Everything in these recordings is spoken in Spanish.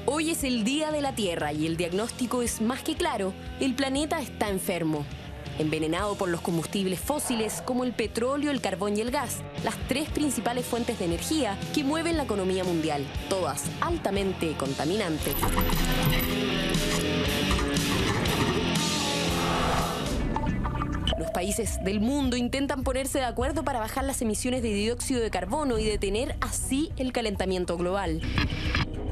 Hoy es el Día de la Tierra y el diagnóstico es más que claro: el planeta está enfermo. Envenenado por los combustibles fósiles como el petróleo, el carbón y el gas, las tres principales fuentes de energía que mueven la economía mundial, todas altamente contaminantes. Los países del mundo intentan ponerse de acuerdo para bajar las emisiones de dióxido de carbono y detener así el calentamiento global.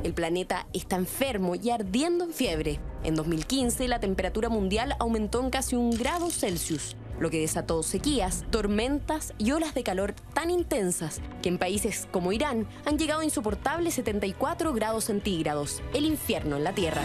El planeta está enfermo y ardiendo en fiebre. En 2015, la temperatura mundial aumentó en casi 1 grado Celsius, lo que desató sequías, tormentas y olas de calor tan intensas que en países como Irán han llegado a insoportables 74 grados centígrados, el infierno en la Tierra.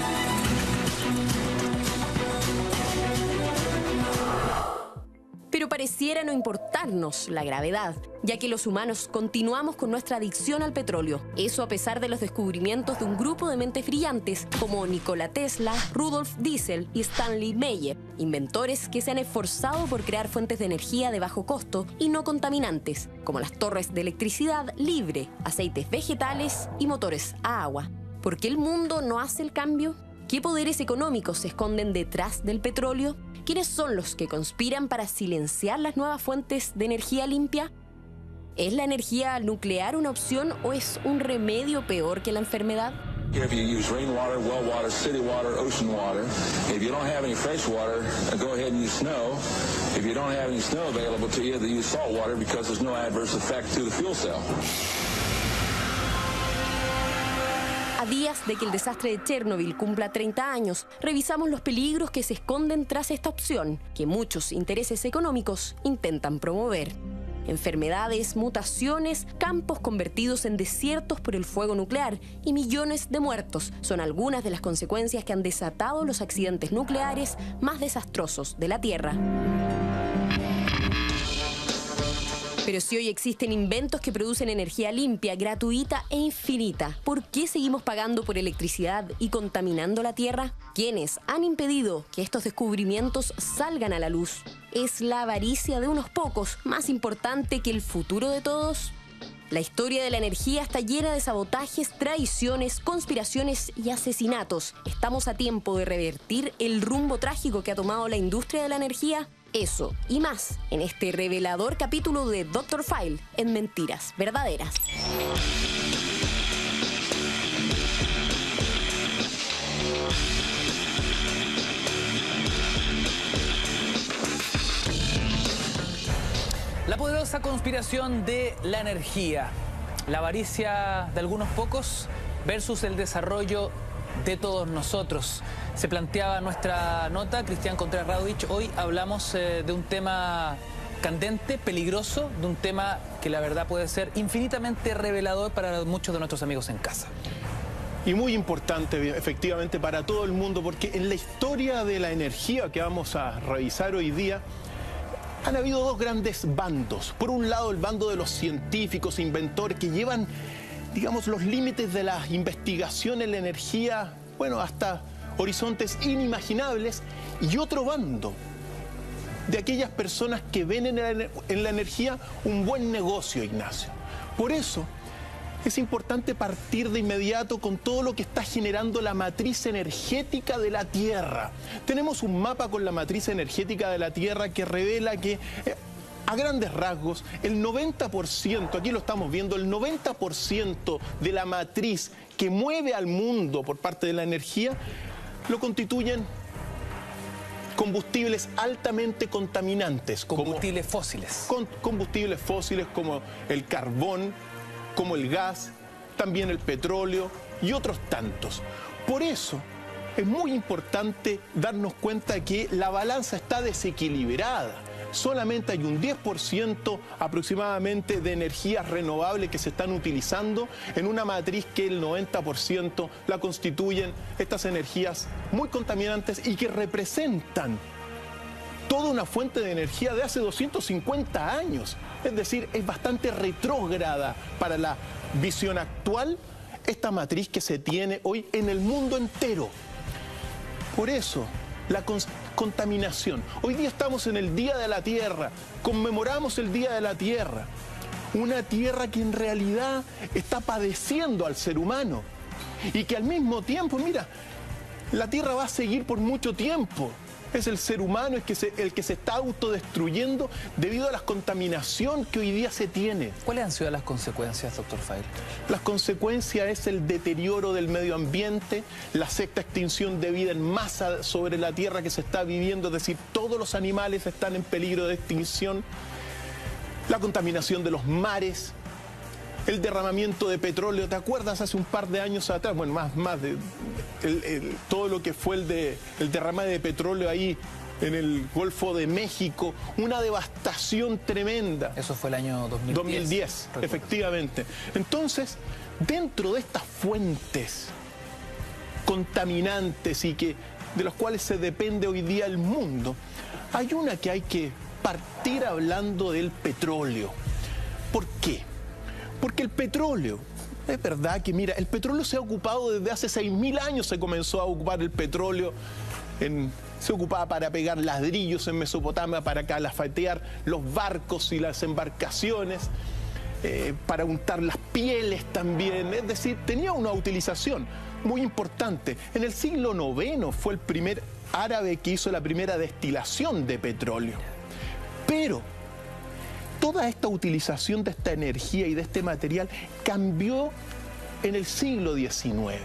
Pero pareciera no importarnos la gravedad, ya que los humanos continuamos con nuestra adicción al petróleo. Eso a pesar de los descubrimientos de un grupo de mentes brillantes como Nikola Tesla, Rudolf Diesel y Stanley Meyer, inventores que se han esforzado por crear fuentes de energía de bajo costo y no contaminantes, como las torres de electricidad libre, aceites vegetales y motores a agua. ¿Por qué el mundo no hace el cambio? ¿Qué poderes económicos se esconden detrás del petróleo? ¿Quiénes son los que conspiran para silenciar las nuevas fuentes de energía limpia? ¿Es la energía nuclear una opción o es un remedio peor que la enfermedad? If you use rainwater, well water, city water, ocean water. If you don't have any fresh water, go ahead and use snow. If you don't have any snow available to you, then use salt water because there's no adverse effect to the fuel cell. A días de que el desastre de Chernobyl cumpla 30 años, revisamos los peligros que se esconden tras esta opción, que muchos intereses económicos intentan promover. Enfermedades, mutaciones, campos convertidos en desiertos por el fuego nuclear y millones de muertos son algunas de las consecuencias que han desatado los accidentes nucleares más desastrosos de la Tierra. Pero si hoy existen inventos que producen energía limpia, gratuita e infinita, ¿por qué seguimos pagando por electricidad y contaminando la Tierra? ¿Quiénes han impedido que estos descubrimientos salgan a la luz? ¿Es la avaricia de unos pocos más importante que el futuro de todos? La historia de la energía está llena de sabotajes, traiciones, conspiraciones y asesinatos. ¿Estamos a tiempo de revertir el rumbo trágico que ha tomado la industria de la energía? Eso y más en este revelador capítulo de Dr. Phil en Mentiras Verdaderas. La poderosa conspiración de la energía, la avaricia de algunos pocos versus el desarrollo de todos nosotros. Se planteaba nuestra nota, Cristian Contreras Radovich. Hoy hablamos de un tema candente, peligroso, de un tema que la verdad puede ser infinitamente revelador para muchos de nuestros amigos en casa. Y muy importante, efectivamente, para todo el mundo, porque en la historia de la energía que vamos a revisar hoy día, han habido dos grandes bandos. Por un lado, el bando de los científicos, inventores, que llevan, digamos, los límites de la investigación en la energía, bueno, hasta horizontes inimaginables. Y otro bando de aquellas personas que ven en la energía un buen negocio, Ignacio. Por eso es importante partir de inmediato con todo lo que está generando la matriz energética de la Tierra. Tenemos un mapa con la matriz energética de la Tierra que revela que, a grandes rasgos, el 90%, aquí lo estamos viendo, el 90% de la matriz que mueve al mundo por parte de la energía lo constituyen combustibles altamente contaminantes. Combustibles fósiles. Combustibles fósiles como el carbón, como el gas, también el petróleo y otros tantos. Por eso es muy importante darnos cuenta que la balanza está desequilibrada. Solamente hay un 10% aproximadamente de energías renovables que se están utilizando en una matriz que el 90% la constituyen estas energías muy contaminantes y que representan toda una fuente de energía de hace 250 años. Es decir, es bastante retrógrada para la visión actual esta matriz que se tiene hoy en el mundo entero. Por eso la contaminación. Hoy día estamos en el Día de la Tierra, conmemoramos el Día de la Tierra. Una tierra que en realidad está padeciendo al ser humano y que al mismo tiempo, mira, la tierra va a seguir por mucho tiempo. Es el ser humano el que se está autodestruyendo debido a la contaminación que hoy día se tiene. ¿Cuáles han sido las consecuencias, doctor File? Las consecuencias es el deterioro del medio ambiente, la sexta extinción de vida en masa sobre la tierra que se está viviendo, es decir, todos los animales están en peligro de extinción. La contaminación de los mares, el derramamiento de petróleo. ¿Te acuerdas hace un par de años atrás? Bueno, más de todo lo que fue el derramado de petróleo ahí en el Golfo de México, una devastación tremenda. Eso fue el año 2010. 2010, efectivamente. Entonces, dentro de estas fuentes contaminantes y de las cuales se depende hoy día el mundo, hay una que hay que partir hablando del petróleo. ¿Por qué? Porque el petróleo, es verdad que, mira, el petróleo se ha ocupado desde hace 6.000 años, se comenzó a ocupar el petróleo, se ocupaba para pegar ladrillos en Mesopotamia, para calafatear los barcos y las embarcaciones, para untar las pieles también, es decir, tenía una utilización muy importante. En el siglo IX fue el primer árabe que hizo la primera destilación de petróleo. Pero toda esta utilización de esta energía y de este material cambió en el siglo XIX,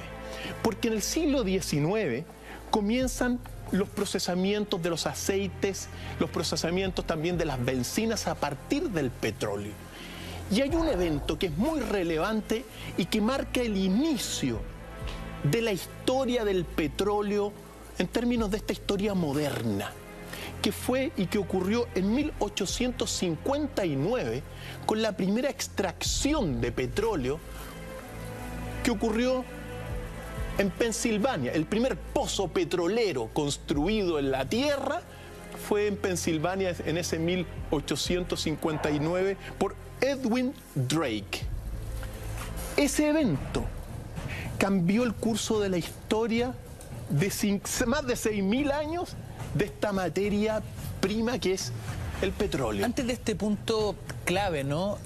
porque en el siglo XIX comienzan los procesamientos de los aceites, los procesamientos también de las bencinas a partir del petróleo. Y hay un evento que es muy relevante y que marca el inicio de la historia del petróleo en términos de esta historia moderna, que fue y que ocurrió en 1859 con la primera extracción de petróleo que ocurrió en Pensilvania. El primer pozo petrolero construido en la tierra fue en Pensilvania en ese 1859 por Edwin Drake. Ese evento cambió el curso de la historia de más de 6.000 años de esta materia prima que es el petróleo. Antes de este punto clave, ¿no?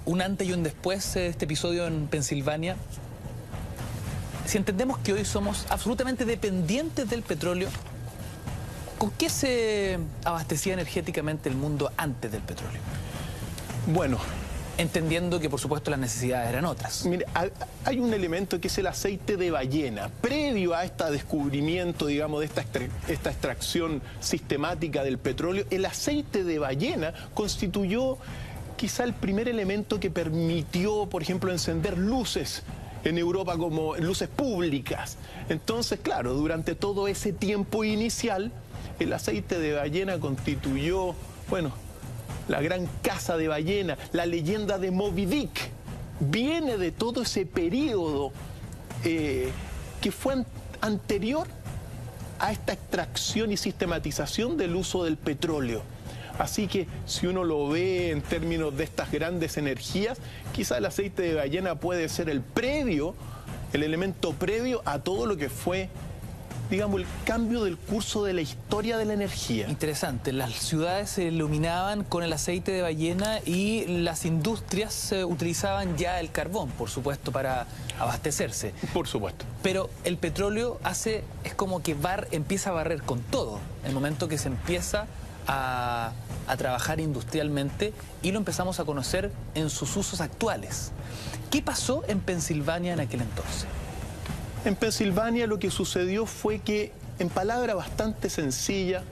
Un antes y un después de este episodio en Pensilvania, si entendemos que hoy somos absolutamente dependientes del petróleo, ¿con qué se abastecía energéticamente el mundo antes del petróleo? Bueno, entendiendo que, por supuesto, las necesidades eran otras. Mire, hay un elemento que es el aceite de ballena. Previo a este descubrimiento, digamos, de esta extracción sistemática del petróleo, el aceite de ballena constituyó quizá el primer elemento que permitió, por ejemplo, encender luces en Europa como luces públicas. Entonces, claro, durante todo ese tiempo inicial, el aceite de ballena constituyó, bueno, la gran caza de ballena, la leyenda de Moby Dick, viene de todo ese periodo que fue anterior a esta extracción y sistematización del uso del petróleo. Así que si uno lo ve en términos de estas grandes energías, quizá el aceite de ballena puede ser el elemento previo a todo lo que fue, digamos, el cambio del curso de la historia de la energía. Interesante. Las ciudades se iluminaban con el aceite de ballena y las industrias utilizaban ya el carbón, por supuesto, para abastecerse. Por supuesto. Pero el petróleo es como que empieza a barrer con todo. El momento que se empieza a trabajar industrialmente y lo empezamos a conocer en sus usos actuales. ¿Qué pasó en Pensilvania en aquel entonces? En Pensilvania lo que sucedió fue que, en palabra bastante sencilla,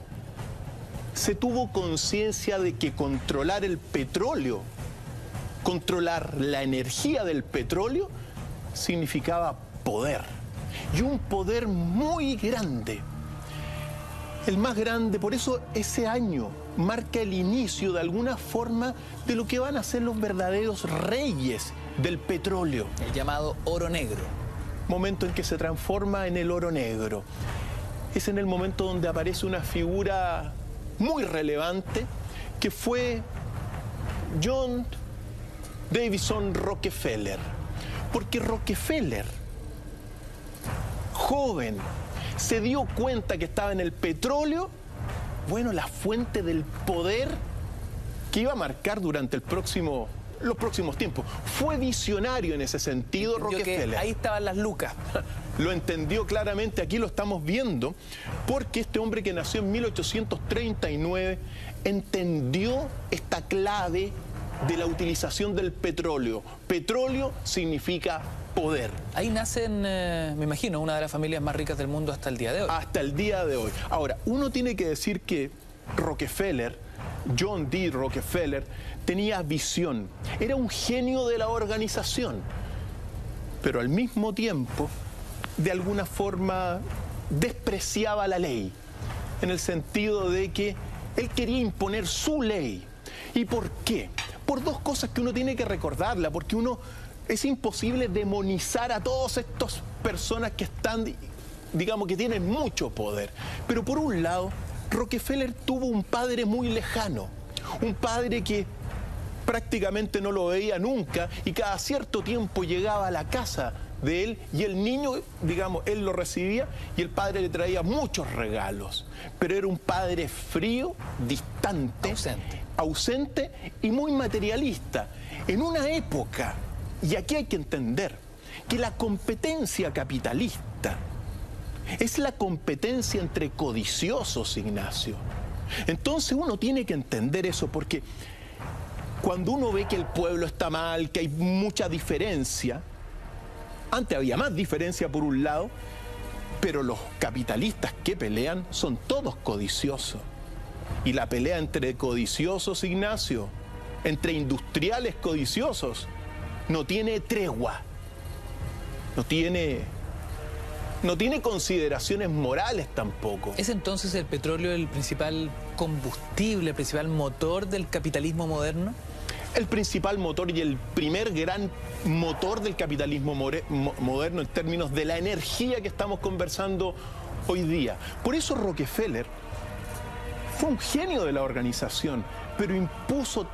se tuvo conciencia de que controlar el petróleo, controlar la energía del petróleo, significaba poder. Y un poder muy grande. El más grande, por eso ese año marca el inicio de alguna forma de lo que van a ser los verdaderos reyes del petróleo. El llamado oro negro. Momento en que se transforma en el oro negro. Es en el momento donde aparece una figura muy relevante que fue John Davison Rockefeller. Porque Rockefeller, joven, se dio cuenta que estaba en el petróleo, bueno, la fuente del poder que iba a marcar durante los próximos tiempos. Fue visionario en ese sentido, Rockefeller. Ahí estaban las lucas. Lo entendió claramente, aquí lo estamos viendo, porque este hombre que nació en 1839 entendió esta clave de la utilización del petróleo. Petróleo significa poder. Ahí nacen, me imagino, una de las familias más ricas del mundo hasta el día de hoy. Hasta el día de hoy. Ahora, uno tiene que decir que Rockefeller, John D. Rockefeller, tenía visión. Era un genio de la organización, pero al mismo tiempo, de alguna forma, despreciaba la ley, en el sentido de que él quería imponer su ley. ¿Y por qué? Por dos cosas que uno tiene que recordarla, porque es imposible demonizar a todas estas personas que están, digamos, que tienen mucho poder. Pero por un lado, Rockefeller tuvo un padre muy lejano, un padre que prácticamente no lo veía nunca y cada cierto tiempo llegaba a la casa de él y el niño, digamos, él lo recibía y el padre le traía muchos regalos. Pero era un padre frío, distante, ausente y muy materialista. En una época, y aquí hay que entender, que la competencia capitalista es la competencia entre codiciosos, Ignacio. Entonces uno tiene que entender eso, porque cuando uno ve que el pueblo está mal, que hay mucha diferencia, antes había más diferencia por un lado, pero los capitalistas que pelean son todos codiciosos. Y la pelea entre codiciosos, Ignacio, entre industriales codiciosos, no tiene tregua, no tiene consideraciones morales tampoco. ¿Es entonces el petróleo el principal combustible, el principal motor del capitalismo moderno? El principal motor y el primer gran motor del capitalismo moderno en términos de la energía que estamos conversando hoy día. Por eso Rockefeller fue un genio de la organización, pero impuso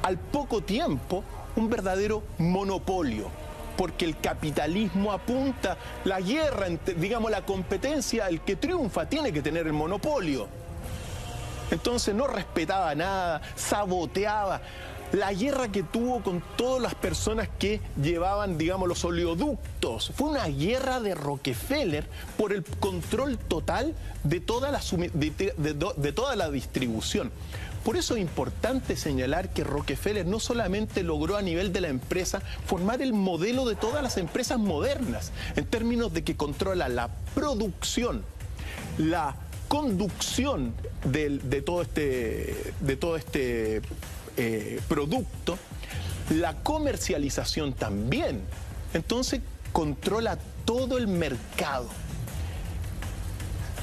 al poco tiempo un verdadero monopolio, porque el capitalismo apunta la guerra, digamos la competencia, el que triunfa tiene que tener el monopolio. Entonces no respetaba nada, saboteaba. La guerra que tuvo con todas las personas que llevaban, digamos, los oleoductos, fue una guerra de Rockefeller por el control total de toda la distribución. Por eso es importante señalar que Rockefeller no solamente logró a nivel de la empresa formar el modelo de todas las empresas modernas, en términos de que controla la producción, la conducción de todo este producto, la comercialización también. Entonces controla todo el mercado.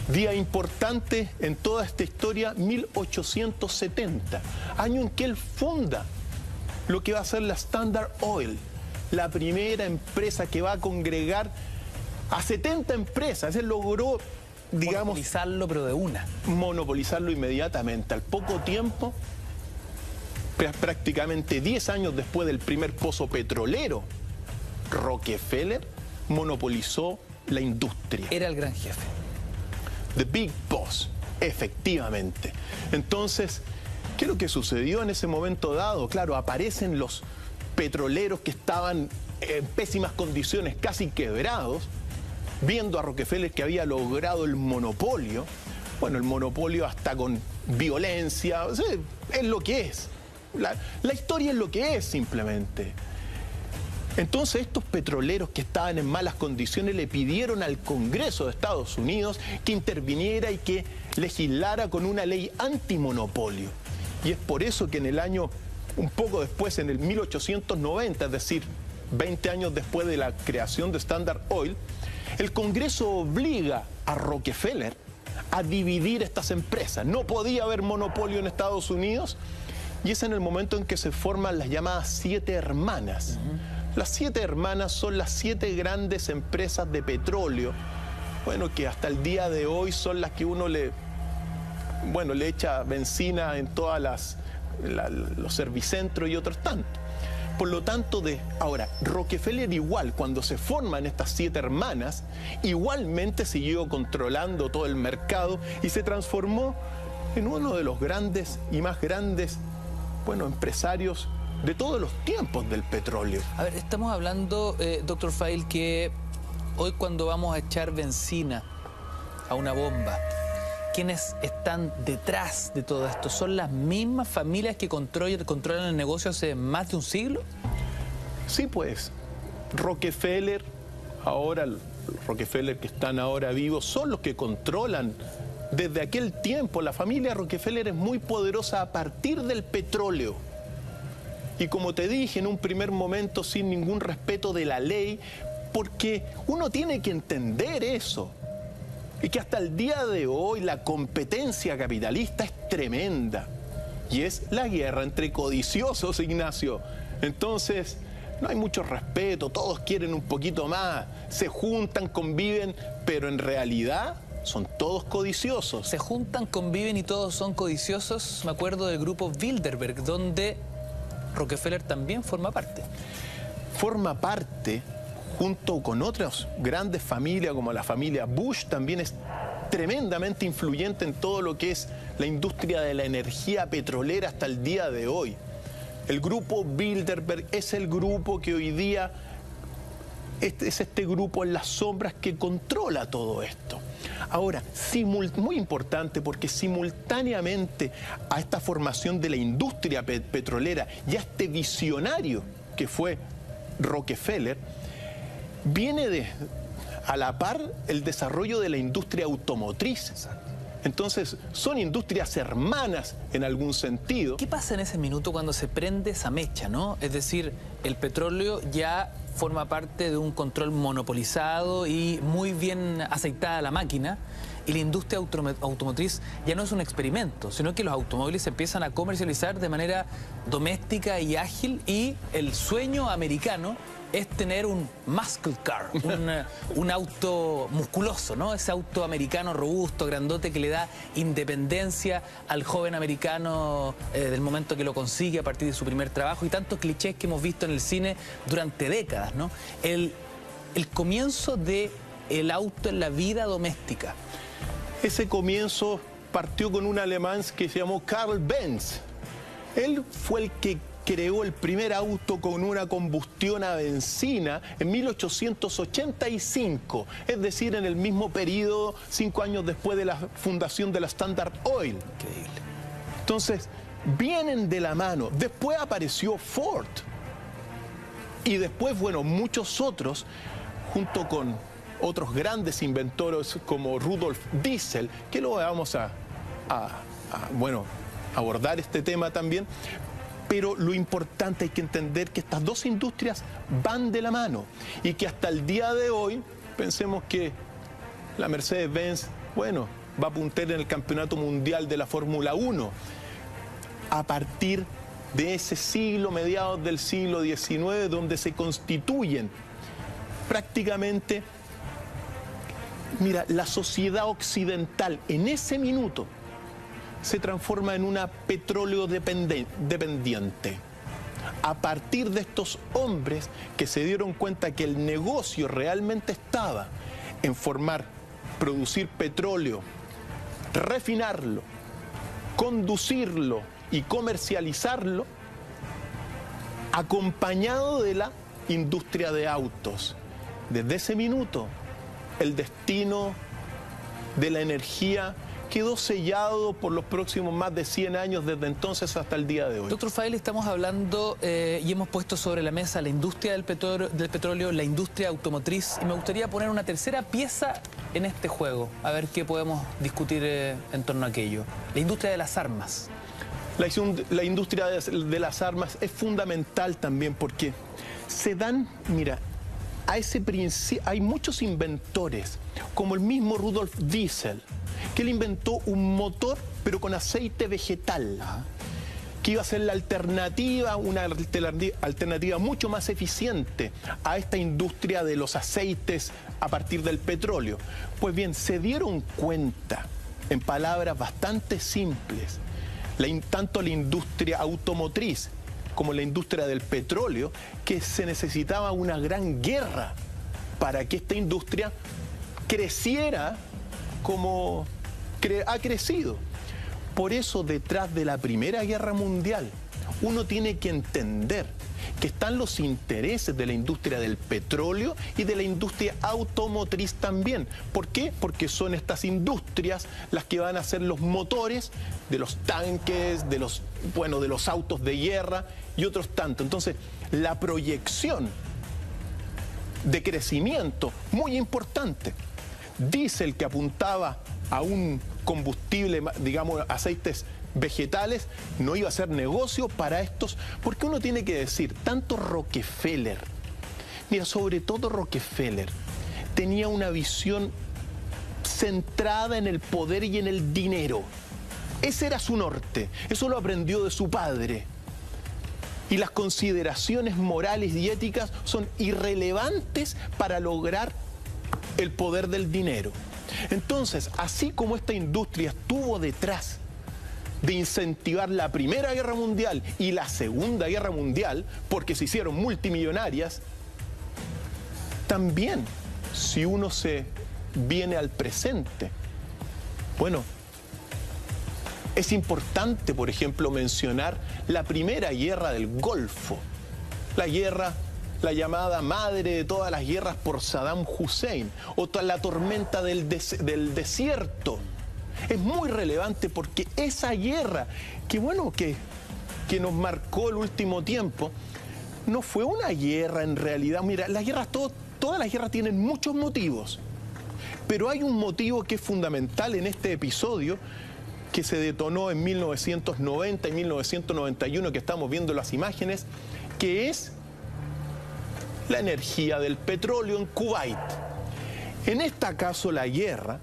Día importante en toda esta historia, 1870, año en que él funda lo que va a ser la Standard Oil, la primera empresa que va a congregar a 70 empresas. Él logró, digamos, monopolizarlo, pero de una. Monopolizarlo inmediatamente. Al poco tiempo, prácticamente 10 años después del primer pozo petrolero, Rockefeller monopolizó la industria. Era el gran jefe. The Big Boss, efectivamente. Entonces, ¿qué es lo que sucedió en ese momento dado? Claro, aparecen los petroleros que estaban en pésimas condiciones, casi quebrados, viendo a Rockefeller que había logrado el monopolio. Bueno, el monopolio hasta con violencia, o sea, es lo que es. La historia es lo que es, simplemente. Entonces estos petroleros que estaban en malas condiciones le pidieron al Congreso de Estados Unidos que interviniera y que legislara con una ley antimonopolio. Y es por eso que en el año, un poco después, en el 1890, es decir, 20 años después de la creación de Standard Oil, el Congreso obliga a Rockefeller a dividir estas empresas. No podía haber monopolio en Estados Unidos y es en el momento en que se forman las llamadas 7 hermanas. Las 7 hermanas son las 7 grandes empresas de petróleo, bueno, que hasta el día de hoy son las que uno le echa benzina en todas los servicentros y otros tantos. Por lo tanto, ahora, Rockefeller igual, cuando se forman estas 7 hermanas, igualmente siguió controlando todo el mercado y se transformó en uno de los grandes y más grandes, empresarios de todos los tiempos del petróleo. A ver, estamos hablando, doctor Feil, que hoy cuando vamos a echar benzina a una bomba, ¿quiénes están detrás de todo esto? ¿Son las mismas familias que controlan el negocio hace más de un siglo? Sí, pues. Rockefeller, los Rockefeller que están ahora vivos, son los que controlan desde aquel tiempo. La familia Rockefeller es muy poderosa a partir del petróleo. Y como te dije en un primer momento, sin ningún respeto de la ley, porque uno tiene que entender eso. Y que hasta el día de hoy la competencia capitalista es tremenda. Y es la guerra entre codiciosos, Ignacio. Entonces, no hay mucho respeto, todos quieren un poquito más, se juntan, conviven, pero en realidad son todos codiciosos. Se juntan, conviven y todos son codiciosos. Me acuerdo del grupo Bilderberg, donde Rockefeller también forma parte. Forma parte, junto con otras grandes familias como la familia Bush, también es tremendamente influyente en todo lo que es la industria de la energía petrolera hasta el día de hoy. El grupo Bilderberg es el grupo que hoy día es este grupo en las sombras que controla todo esto. Ahora, muy importante, porque simultáneamente a esta formación de la industria petrolera y a este visionario que fue Rockefeller, viene a la par el desarrollo de la industria automotriz. Entonces, son industrias hermanas en algún sentido. ¿Qué pasa en ese minuto cuando se prende esa mecha, no? Es decir, el petróleo ya forma parte de un control monopolizado y muy bien aceitada la máquina, y la industria automotriz ya no es un experimento, sino que los automóviles se empiezan a comercializar de manera doméstica y ágil, y el sueño americano es tener un muscle car, un auto musculoso, ¿no? Ese auto americano robusto, grandote, que le da independencia al joven americano del momento que lo consigue a partir de su primer trabajo, y tantos clichés que hemos visto en el cine durante décadas, ¿no? El comienzo del auto en la vida doméstica. Ese comienzo partió con un alemán que se llamó Karl Benz. Él fue el que creó el primer auto con una combustión a benzina en 1885, es decir, en el mismo periodo, 5 años después de la fundación de la Standard Oil. Increíble. Entonces, vienen de la mano. Después apareció Ford. Y después, muchos otros, junto con otros grandes inventores como Rudolf Diesel, que lo vamos a abordar este tema también. Pero lo importante, hay que entender que estas dos industrias van de la mano y que hasta el día de hoy, pensemos que la Mercedes-Benz, va a puntear en el campeonato mundial de la Fórmula 1. A partir de ese siglo, mediados del siglo XIX, donde se constituyen prácticamente, la sociedad occidental en ese minuto se transforma en una petróleo dependiente. A partir de estos hombres que se dieron cuenta que el negocio realmente estaba en producir petróleo, refinarlo, conducirlo y comercializarlo, acompañado de la industria de autos. Desde ese minuto, el destino de la energía quedó sellado por los próximos más de 100 años, desde entonces hasta el día de hoy. Doctor Feil, estamos hablando y hemos puesto sobre la mesa la industria del petróleo, la industria automotriz, y me gustaría poner una tercera pieza en este juego, a ver qué podemos discutir en torno a aquello. La industria de las armas. La industria de las armas es fundamental también, porque se dan, a ese principio hay muchos inventores, como el mismo Rudolf Diesel, que él inventó un motor pero con aceite vegetal, que iba a ser la alternativa, una alternativa mucho más eficiente a esta industria de los aceites a partir del petróleo. Pues bien, se dieron cuenta, en palabras bastante simples, tanto la industria automotriz como la industria del petróleo, que se necesitaba una gran guerra para que esta industria creciera como ha crecido. Por eso, detrás de la Primera Guerra Mundial, uno tiene que entender que están los intereses de la industria del petróleo y de la industria automotriz también. ¿Por qué? Porque son estas industrias las que van a ser los motores de los tanques, de los autos de guerra y otros tantos. Entonces, la proyección de crecimiento muy importante. Diesel, que apuntaba a un combustible, digamos, aceites vegetales, no iba a ser negocio para estos, porque uno tiene que decir, tanto Rockefeller, mira, sobre todo Rockefeller, tenía una visión centrada en el poder y en el dinero. Ese era su norte, eso lo aprendió de su padre. Y las consideraciones morales y éticas son irrelevantes para lograr el poder del dinero. Entonces, así como esta industria estuvo detrás de incentivar la Primera Guerra Mundial y la Segunda Guerra Mundial, porque se hicieron multimillonarias, también, si uno se viene al presente, bueno, es importante, por ejemplo, mencionar la primera guerra del Golfo, la llamada madre de todas las guerras por Saddam Hussein, o la tormenta del desierto. Es muy relevante porque esa guerra, que nos marcó el último tiempo, no fue una guerra en realidad. Mira, las guerras, todas las guerras tienen muchos motivos, pero hay un motivo que es fundamental en este episodio, que se detonó en 1990 y 1991, que estamos viendo las imágenes, que es la energía del petróleo en Kuwait. En este caso, la guerra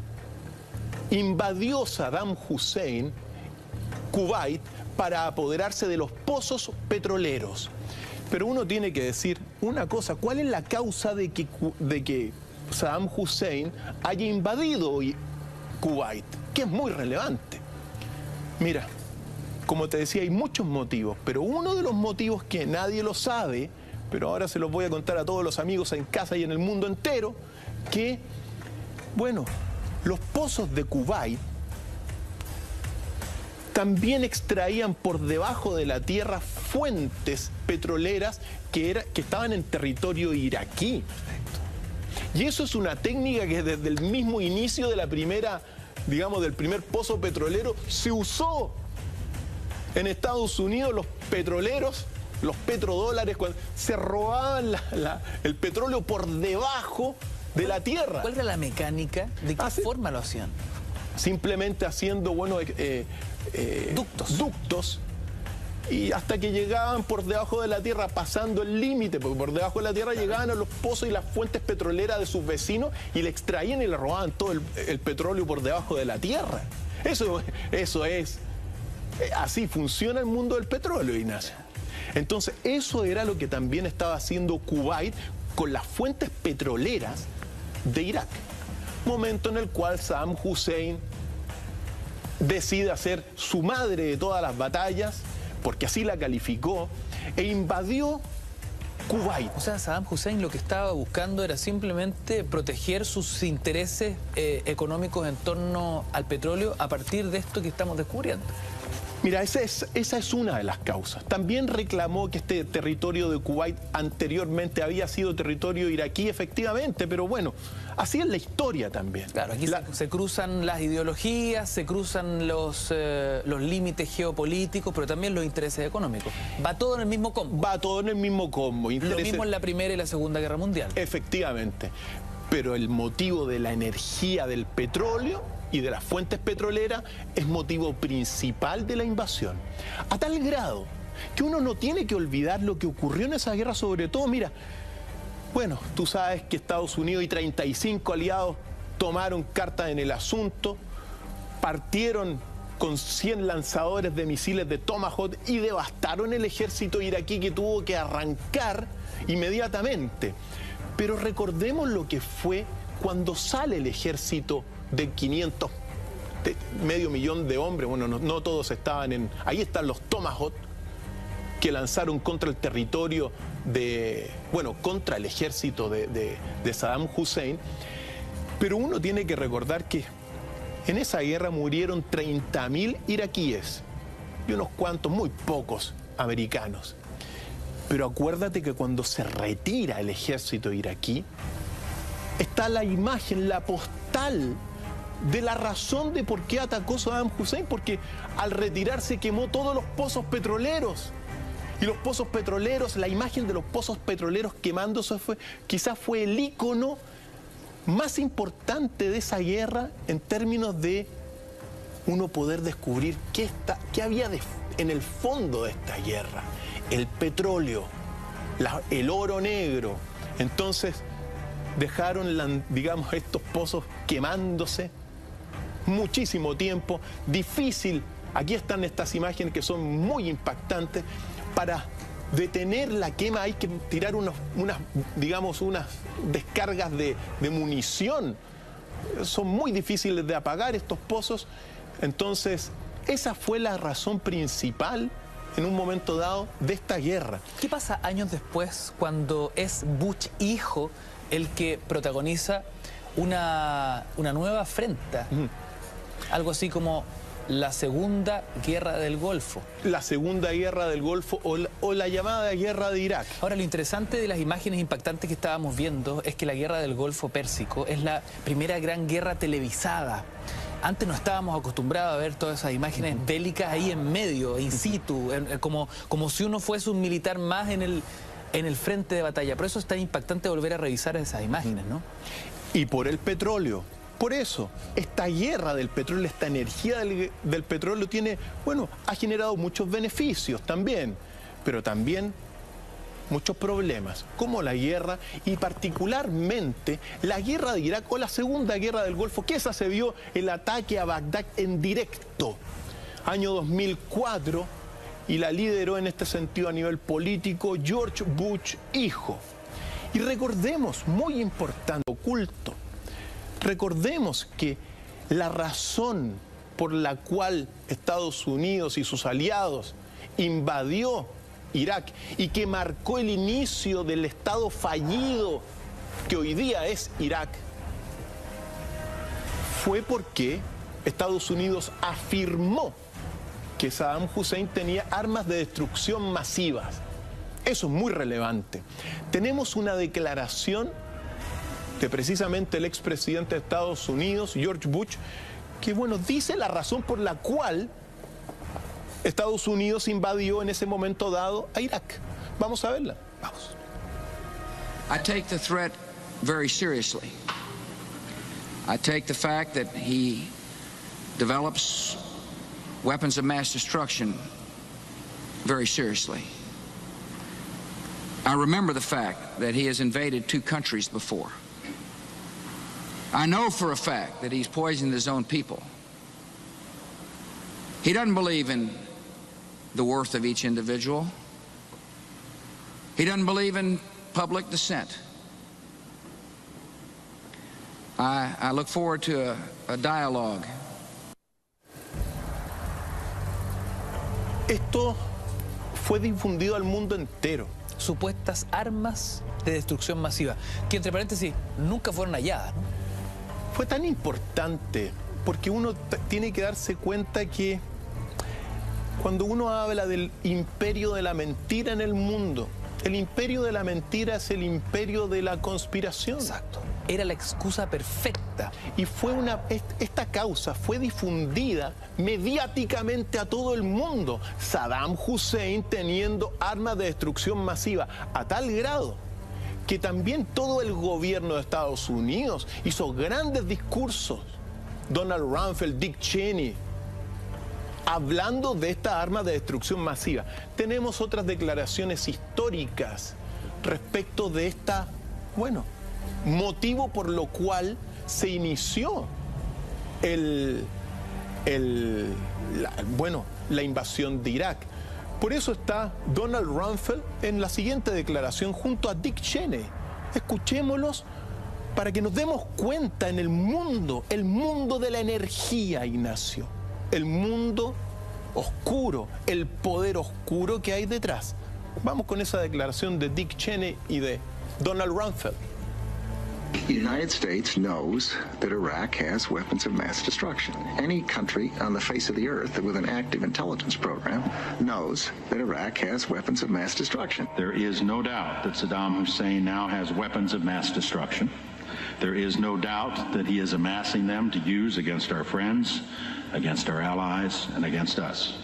invadió Saddam Hussein Kuwait para apoderarse de los pozos petroleros. Pero uno tiene que decir una cosa, ¿cuál es la causa de que Saddam Hussein haya invadido Kuwait? Que es muy relevante. Mira, como te decía, hay muchos motivos, pero uno de los motivos que nadie lo sabe, pero ahora se los voy a contar a todos los amigos en casa y en el mundo entero, que, bueno, los pozos de Kuwait también extraían por debajo de la tierra fuentes petroleras que estaban en territorio iraquí. Y eso es una técnica que desde el mismo inicio de la primera, digamos, del primer pozo petrolero se usó en Estados Unidos. Los petroleros, los petrodólares, cuando se robaban el petróleo por debajo de la tierra. ¿Cuál era la mecánica? ¿De qué forma lo hacían? Simplemente haciendo, ductos, y hasta que llegaban por debajo de la tierra, pasando el límite, porque por debajo de la tierra llegaban a los pozos y las fuentes petroleras de sus vecinos y le extraían y le robaban todo el petróleo por debajo de la tierra. Eso es, así funciona el mundo del petróleo, Ignacio. Entonces, eso era lo que también estaba haciendo Kuwait con las fuentes petroleras de Irak. Momento en el cual Saddam Hussein decide hacer su madre de todas las batallas, porque así la calificó, e invadió Kuwait. O sea, Saddam Hussein lo que estaba buscando era simplemente proteger sus intereses económicos en torno al petróleo a partir de esto que estamos descubriendo. Mira, esa es una de las causas. También reclamó que este territorio de Kuwait anteriormente había sido territorio iraquí, efectivamente, pero bueno, así es la historia también. Claro, aquí se cruzan las ideologías, se cruzan los límites geopolíticos, pero también los intereses económicos. Va todo en el mismo combo. Va todo en el mismo combo. Lo mismo en la Primera y la Segunda Guerra Mundial. Efectivamente. Pero el motivo de la energía del petróleo y de las fuentes petroleras es motivo principal de la invasión. A tal grado que uno no tiene que olvidar lo que ocurrió en esa guerra, sobre todo, mira, bueno, tú sabes que Estados Unidos y 35 aliados tomaron cartas en el asunto, partieron con 100 lanzadores de misiles de Tomahawk y devastaron el ejército iraquí, que tuvo que arrancar inmediatamente. Pero recordemos lo que fue cuando sale el ejército de 500, de medio millón de hombres. Bueno, no todos estaban ahí están los Tomahawk, que lanzaron contra el territorio contra el ejército de Saddam Hussein. Pero uno tiene que recordar que en esa guerra murieron 30.000 iraquíes y unos cuantos, muy pocos, americanos. Pero acuérdate que cuando se retira el ejército iraquí, está la imagen, la postal de la razón de por qué atacó Saddam Hussein, porque al retirarse quemó todos los pozos petroleros. Y los pozos petroleros, la imagen de los pozos petroleros quemándose quizás fue el ícono más importante de esa guerra en términos de uno poder descubrir qué había en el fondo de esta guerra. El petróleo, el oro negro. Entonces dejaron, digamos, estos pozos quemándose muchísimo tiempo, difícil. Aquí están estas imágenes que son muy impactantes. Para detener la quema hay que tirar unas descargas de munición. Son muy difíciles de apagar estos pozos. Entonces, esa fue la razón principal en un momento dado de esta guerra. ¿Qué pasa años después cuando es Bush hijo el que protagoniza una nueva afrenta? Algo así como la Segunda Guerra del Golfo. La Segunda Guerra del Golfo o la llamada Guerra de Irak. Ahora, lo interesante de las imágenes impactantes que estábamos viendo es que la Guerra del Golfo Pérsico es la primera gran guerra televisada. Antes no estábamos acostumbrados a ver todas esas imágenes bélicas ahí en medio, in situ, como si uno fuese un militar más en el frente de batalla. Por eso es tan impactante volver a revisar esas imágenes, ¿no? Y por el petróleo. Por eso, esta guerra del petróleo, esta energía del petróleo ha generado muchos beneficios también, pero también muchos problemas, como la guerra y particularmente la guerra de Irak o la Segunda Guerra del Golfo, que esa se vio el ataque a Bagdad en directo, año 2004, y la lideró en este sentido a nivel político George Bush hijo. Y recordemos, muy importante, oculto, recordemos que la razón por la cual Estados Unidos y sus aliados invadió Irak y que marcó el inicio del Estado fallido que hoy día es Irak, fue porque Estados Unidos afirmó que Saddam Hussein tenía armas de destrucción masivas. Eso es muy relevante. Tenemos una declaración de precisamente el expresidente de Estados Unidos, George Bush, que dice la razón por la cual Estados Unidos invadió en ese momento dado a Irak. Vamos a verla. Vamos. I take the threat very seriously. I take the fact that he develops weapons of mass destruction very seriously. I remember the fact that he has invaded 2 countries before. I know for a fact that he's poisoned his own people. He doesn't believe in the worth of each individual. He doesn't believe in public dissent. I look forward to a dialogue. Esto fue difundido al mundo entero. Supuestas armas de destrucción masiva, que entre paréntesis nunca fueron halladas, ¿no? Fue tan importante porque uno tiene que darse cuenta que cuando uno habla del imperio de la mentira en el mundo, el imperio de la mentira es el imperio de la conspiración. Exacto. Era la excusa perfecta. Y esta causa fue difundida mediáticamente a todo el mundo. Saddam Hussein teniendo armas de destrucción masiva a tal grado que también todo el gobierno de Estados Unidos hizo grandes discursos. Donald Rumsfeld, Dick Cheney, hablando de esta arma de destrucción masiva. Tenemos otras declaraciones históricas respecto de esta, motivo por lo cual se inició la invasión de Irak. Por eso está Donald Rumsfeld en la siguiente declaración junto a Dick Cheney. Escuchémoslos para que nos demos cuenta en el mundo de la energía, Ignacio, el mundo oscuro oscuro, el poder oscuro que hay detrás. Vamos con esa declaración de Dick Cheney y de Donald Rumsfeld. The United States knows that Iraq has weapons of mass destruction. Any country on the face of the earth with an active intelligence program knows that Iraq has weapons of mass destruction. There is no doubt that Saddam Hussein now has weapons of mass destruction. There is no doubt that he is amassing them to use against our friends, against our allies, and against us.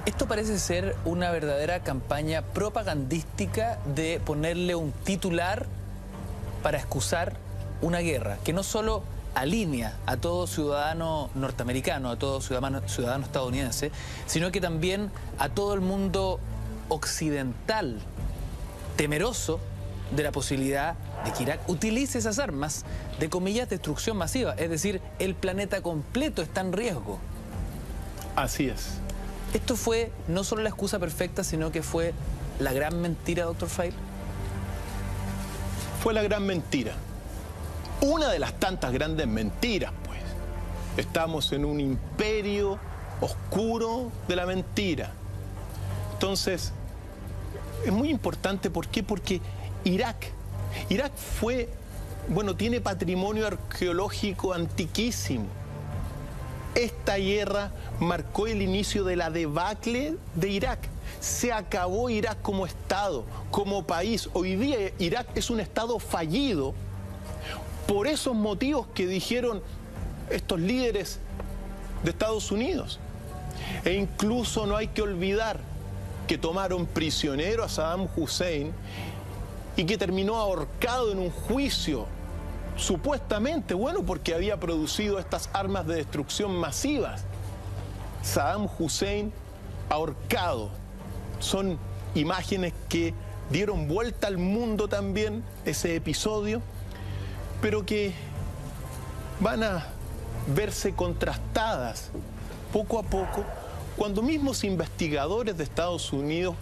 Esto parece ser una verdadera campaña propagandística de ponerle un titular para excusar una guerra que no solo alinea a todo ciudadano norteamericano, a todo ciudadano estadounidense, sino que también a todo el mundo occidental temeroso de la posibilidad de que Irak utilice esas armas de, comillas, destrucción masiva. Es decir, el planeta completo está en riesgo. Así es. ¿Esto fue no solo la excusa perfecta, sino que fue la gran mentira, Dr. Feil? Fue la gran mentira. Una de las tantas grandes mentiras, pues. Estamos en un imperio oscuro de la mentira. Entonces, es muy importante, ¿por qué? Porque Irak fue, bueno, tiene patrimonio arqueológico antiquísimo. Esta guerra marcó el inicio de la debacle de Irak. Se acabó Irak como Estado, como país. Hoy día Irak es un Estado fallido por esos motivos que dijeron estos líderes de Estados Unidos. E incluso no hay que olvidar que tomaron prisionero a Saddam Hussein y que terminó ahorcado en un juicio, supuestamente, bueno, porque había producido estas armas de destrucción masivas. Saddam Hussein ahorcado. Son imágenes que dieron vuelta al mundo también, ese episodio, pero que van a verse contrastadas poco a poco cuando mismos investigadores de Estados Unidos,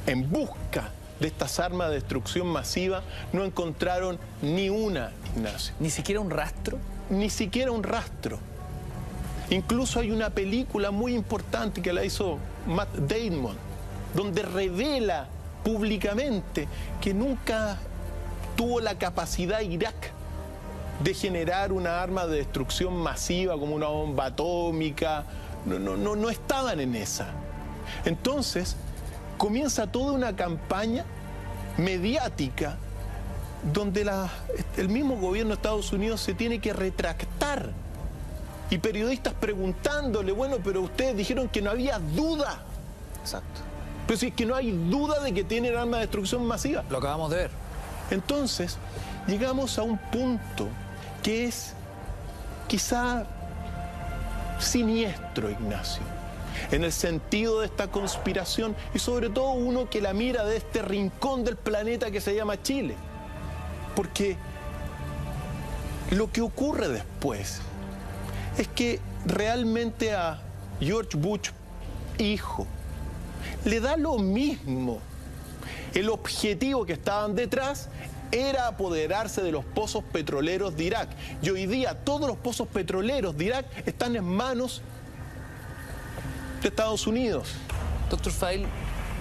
en busca de estas armas de destrucción masiva, no encontraron ni una, Ignacio. ¿Ni siquiera un rastro? Ni siquiera un rastro. Incluso hay una película muy importante que la hizo Matt Damon, donde revela públicamente que nunca tuvo la capacidad Irak de generar una arma de destrucción masiva como una bomba atómica. No estaban en esa. Entonces comienza toda una campaña mediática donde el mismo gobierno de Estados Unidos se tiene que retractar. Y periodistas preguntándole, bueno, pero ustedes dijeron que no había duda. Exacto. Pero si es que no hay duda de que tienen armas de destrucción masiva. Lo acabamos de ver. Entonces, llegamos a un punto que es quizá siniestro, Ignacio, en el sentido de esta conspiración, y sobre todo uno que la mira de este rincón del planeta que se llama Chile. Porque lo que ocurre después es que realmente a George Bush, hijo, le da lo mismo. El objetivo que estaban detrás era apoderarse de los pozos petroleros de Irak. Y hoy día todos los pozos petroleros de Irak están en manos de Estados Unidos. Dr. Feil,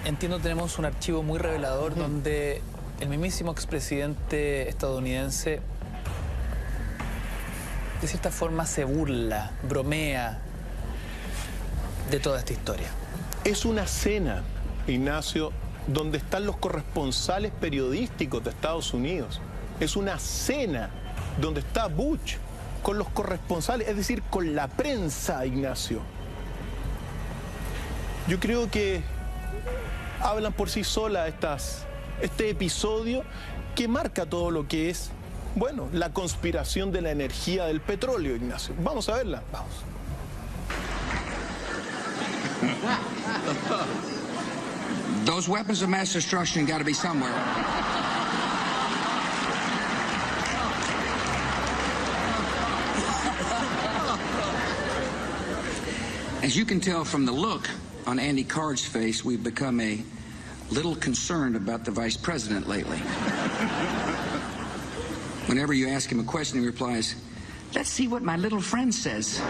entiendo tenemos un archivo muy revelador donde el mismísimo expresidente estadounidense de cierta forma se burla, bromea de toda esta historia. Es una cena, Ignacio, donde están los corresponsales periodísticos de Estados Unidos. Es una cena donde está Bush con los corresponsales, es decir, con la prensa, Ignacio. Yo creo que hablan por sí solas este episodio que marca todo lo que es, bueno, la conspiración de la energía del petróleo, Ignacio. Vamos a verla. Vamos. Those weapons of mass destruction got to be somewhere. As you can tell from the look on Andy Card's face, we've become a little concerned about the vice president lately. Whenever you ask him a question, he replies, "Let's see what my little friend says."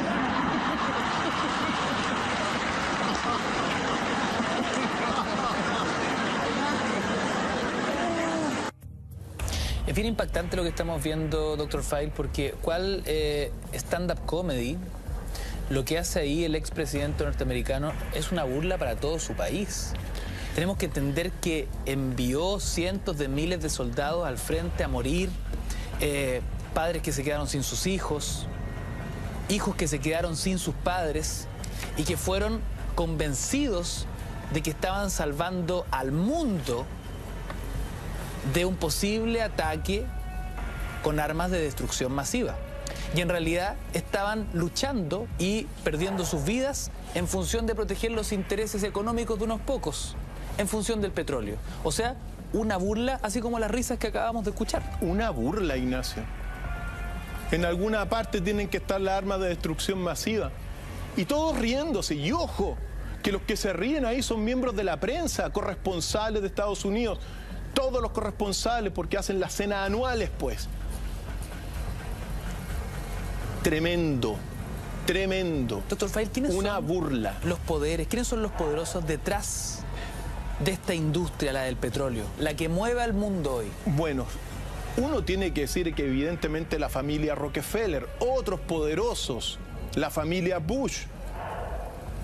Es bien impactante lo que estamos viendo, Dr. File, porque ¿cuál stand-up comedy? Lo que hace ahí el expresidente norteamericano es una burla para todo su país. Tenemos que entender que envió cientos de miles de soldados al frente a morir, padres que se quedaron sin sus hijos, hijos que se quedaron sin sus padres y que fueron convencidos de que estaban salvando al mundo de un posible ataque con armas de destrucción masiva. Y en realidad estaban luchando y perdiendo sus vidas en función de proteger los intereses económicos de unos pocos, en función del petróleo. O sea, una burla, así como las risas que acabamos de escuchar. Una burla, Ignacio. En alguna parte tienen que estar las armas de destrucción masiva. Y todos riéndose. Y ojo, que los que se ríen ahí son miembros de la prensa, corresponsales de Estados Unidos. Todos los corresponsales, porque hacen las cenas anuales, pues. Tremendo, tremendo. Dr. File, ¿quiénes una son burla. Los poderes? ¿Quiénes son los poderosos detrás de esta industria, la del petróleo, la que mueve al mundo hoy? Bueno, uno tiene que decir que evidentemente la familia Rockefeller, otros poderosos, la familia Bush,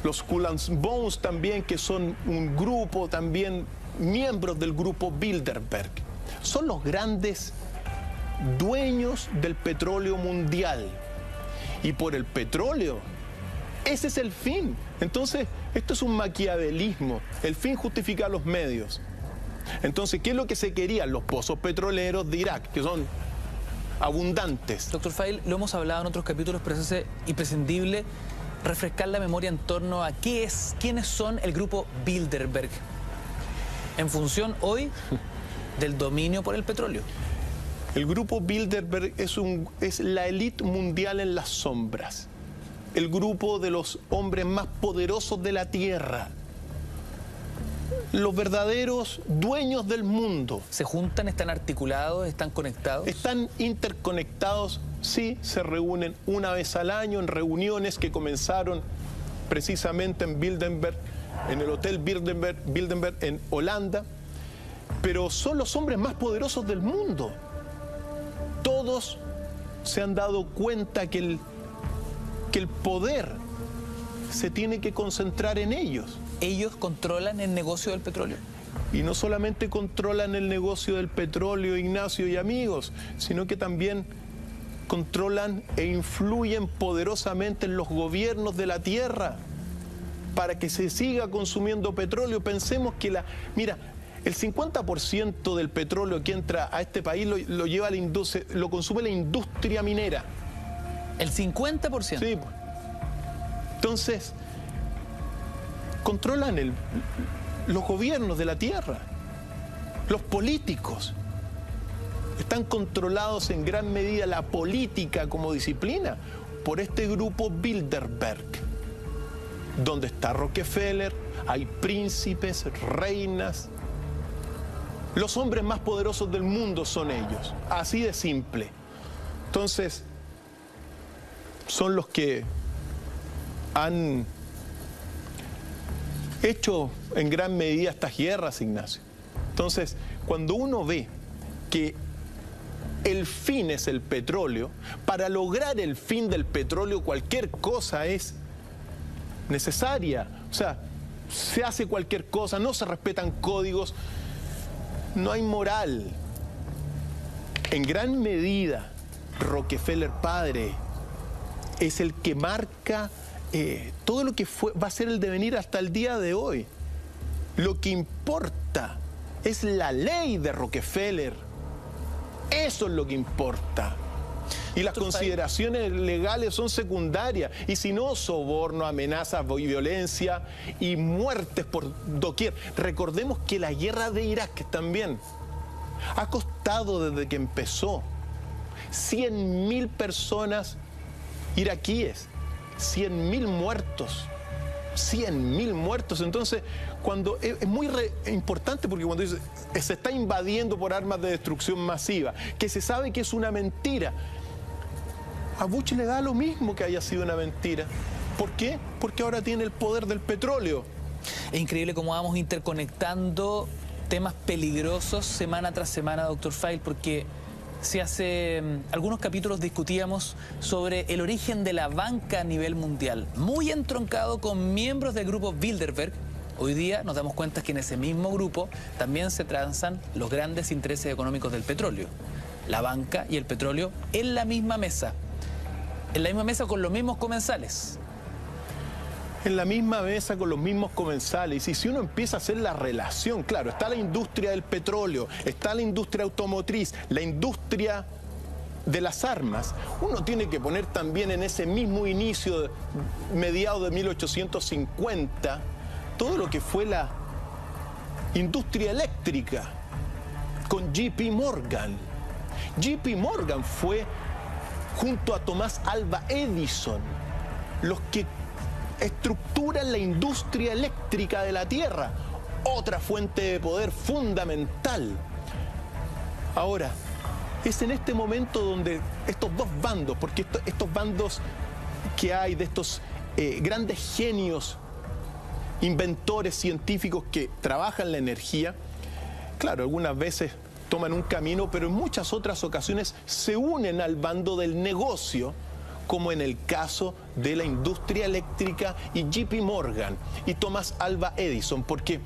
los Skull and Bones también, que son un grupo también, miembros del grupo Bilderberg. Son los grandes dueños del petróleo mundial. Y por el petróleo, ese es el fin. Entonces, esto es un maquiavelismo. El fin justifica los medios. Entonces, ¿qué es lo que se quería? Los pozos petroleros de Irak, que son abundantes. Dr. File, lo hemos hablado en otros capítulos, pero es imprescindible refrescar la memoria en torno a quiénes son el grupo Bilderberg, en función hoy del dominio por el petróleo. El grupo Bilderberg es la élite mundial en las sombras. El grupo de los hombres más poderosos de la Tierra. Los verdaderos dueños del mundo. ¿Se juntan, están articulados, están conectados? Están interconectados, sí, se reúnen una vez al año en reuniones que comenzaron precisamente en Bilderberg, en el Hotel Bilderberg en Holanda, pero son los hombres más poderosos del mundo. Todos se han dado cuenta que el poder se tiene que concentrar en ellos. ¿Ellos controlan el negocio del petróleo? Y no solamente controlan el negocio del petróleo, Ignacio y amigos, sino que también controlan e influyen poderosamente en los gobiernos de la tierra para que se siga consumiendo petróleo. Pensemos que mira, el 50% del petróleo que entra a este país lo lleva la industria, lo consume la industria minera. ¿El 50%? Sí. Entonces, controlan los gobiernos de la tierra, los políticos. Están controlados en gran medida la política como disciplina por este grupo Bilderberg, donde está Rockefeller, hay príncipes, reinas. Los hombres más poderosos del mundo son ellos, así de simple. Entonces, son los que han hecho en gran medida estas guerras, Ignacio. Entonces, cuando uno ve que el fin es el petróleo, para lograr el fin del petróleo cualquier cosa es necesaria. O sea, se hace cualquier cosa, no se respetan códigos, no hay moral. En gran medida, Rockefeller padre es el que marca todo lo que va a ser el devenir hasta el día de hoy. Lo que importa es la ley de Rockefeller. Eso es lo que importa. Y las consideraciones legales son secundarias. Y si no, soborno, amenazas, violencia y muertes por doquier. Recordemos que la guerra de Irak también ha costado desde que empezó 100.000 personas iraquíes, 100.000 muertos. 100.000 muertos. Entonces, cuando es muy importante, porque cuando dice se está invadiendo por armas de destrucción masiva, que se sabe que es una mentira, a Bush le da lo mismo que haya sido una mentira. ¿Por qué? Porque ahora tiene el poder del petróleo. Es increíble cómo vamos interconectando temas peligrosos semana tras semana, Dr. File, porque Si hace algunos capítulos discutíamos sobre el origen de la banca a nivel mundial, muy entroncado con miembros del grupo Bilderberg, hoy día nos damos cuenta que en ese mismo grupo también se transan los grandes intereses económicos del petróleo. La banca y el petróleo en la misma mesa con los mismos comensales. En la misma mesa con los mismos comensales. Y si uno empieza a hacer la relación, claro, está la industria del petróleo, está la industria automotriz, la industria de las armas. Uno tiene que poner también en ese mismo inicio, mediados de 1850, todo lo que fue la industria eléctrica con J.P. Morgan. J.P. Morgan fue, junto a Thomas Alva Edison, los que estructuran la industria eléctrica de la Tierra, otra fuente de poder fundamental. Ahora, es en este momento donde estos dos bandos, porque estos bandos que hay de estos grandes genios, inventores científicos que trabajan la energía, claro, algunas veces toman un camino, pero en muchas otras ocasiones se unen al bando del negocio, como en el caso de la industria eléctrica y J.P. Morgan y Thomas Alva Edison, porque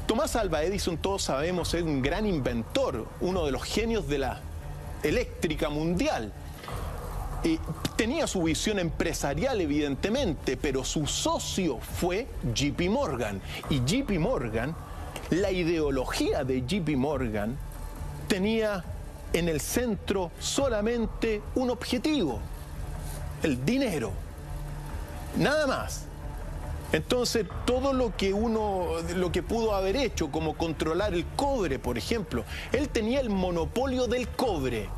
Thomas Alva Edison, todos sabemos, es un gran inventor, uno de los genios de la eléctrica mundial. Tenía su visión empresarial, evidentemente, pero su socio fue J.P. Morgan. Y J.P. Morgan, la ideología de J.P. Morgan tenía en el centro solamente un objetivo: el dinero, nada más. Entonces, todo lo que pudo haber hecho, como controlar el cobre, por ejemplo, él tenía el monopolio del cobre.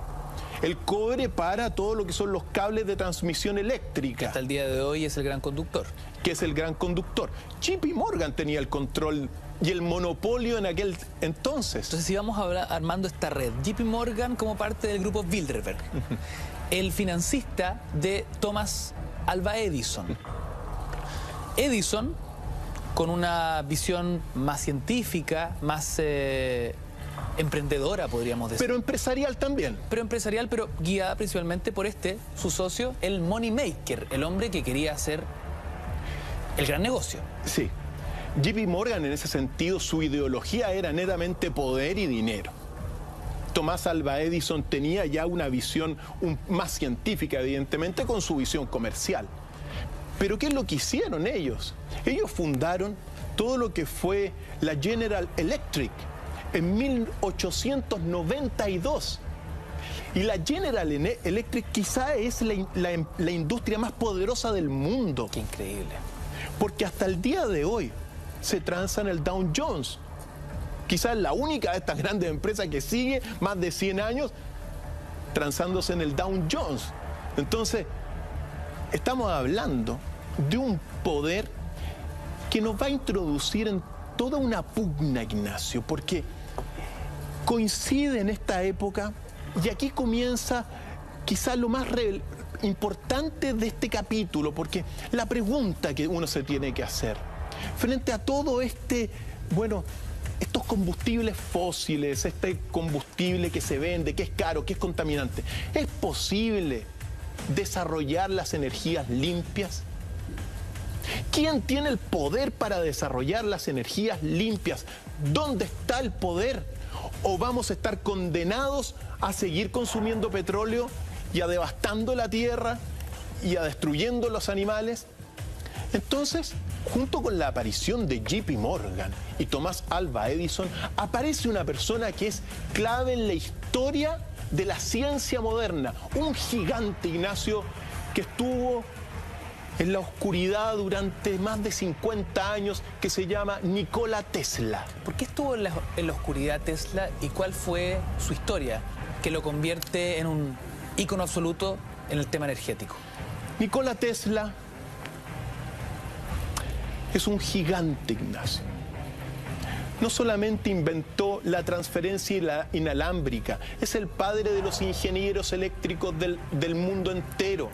El cobre para todo lo que son los cables de transmisión eléctrica. Que hasta el día de hoy es el gran conductor. Que es el gran conductor. J.P. Morgan tenía el control y el monopolio en aquel entonces. Entonces, si vamos armando esta red, J.P. Morgan como parte del grupo Bilderberg, el financista de Thomas Alva Edison. Edison, con una visión más científica, más emprendedora, podríamos decir. Pero empresarial también. Pero empresarial, pero guiada principalmente por su socio, el money maker, el hombre que quería hacer el gran negocio. Sí. J.P. Morgan, en ese sentido, su ideología era netamente poder y dinero. Thomas Alva Edison tenía ya una visión más científica, evidentemente, con su visión comercial. Pero ¿qué es lo que hicieron ellos? Ellos fundaron todo lo que fue la General Electric en 1892. Y la General Electric quizá es la industria más poderosa del mundo. Qué increíble. Porque hasta el día de hoy se transa en el Dow Jones. Quizás la única de estas grandes empresas que sigue más de 100 años transándose en el Dow Jones. Entonces, estamos hablando de un poder que nos va a introducir en toda una pugna, Ignacio, porque coincide en esta época, y aquí comienza quizás lo más importante de este capítulo, porque la pregunta que uno se tiene que hacer frente a todo estos combustibles fósiles, este combustible que se vende, que es caro, que es contaminante, ¿es posible desarrollar las energías limpias? ¿Quién tiene el poder para desarrollar las energías limpias? ¿Dónde está el poder? ¿O vamos a estar condenados a seguir consumiendo petróleo y a devastando la tierra y a destruyendo los animales? Entonces, junto con la aparición de J.P. Morgan y Thomas Alva Edison, aparece una persona que es clave en la historia de la ciencia moderna, un gigante, Ignacio, que estuvo en la oscuridad durante más de 50 años, que se llama Nikola Tesla. ¿Por qué estuvo en la oscuridad Tesla y cuál fue su historia que lo convierte en un ícono absoluto en el tema energético? Nikola Tesla es un gigante, Ignacio. No solamente inventó la transferencia inalámbrica, es el padre de los ingenieros eléctricos del mundo entero.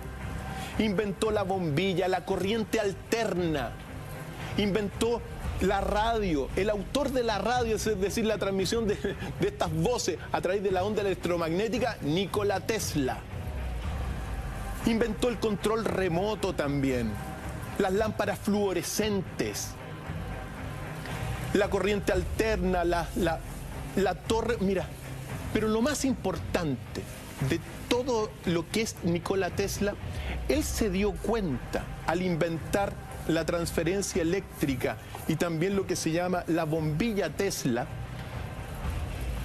Inventó la bombilla, la corriente alterna. inventó la radio, el autor de la radio, es decir, la transmisión de estas voces a través de la onda electromagnética, Nikola Tesla. Inventó el control remoto también, las lámparas fluorescentes, la corriente alterna, la torre, mira, pero lo más importante de todo lo que es Nikola Tesla, él se dio cuenta al inventar la transferencia eléctrica y también lo que se llama la bombilla Tesla,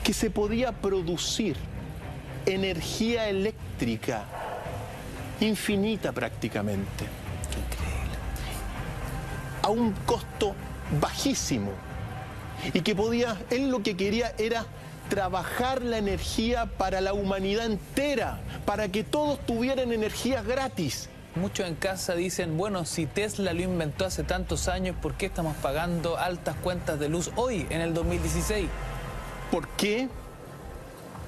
que se podía producir energía eléctrica infinita prácticamente, a un costo bajísimo, y que él lo que quería era trabajar la energía para la humanidad entera, para que todos tuvieran energía gratis. Muchos en casa dicen, bueno, si Tesla lo inventó hace tantos años, ¿por qué estamos pagando altas cuentas de luz hoy, en el 2016? ¿Por qué?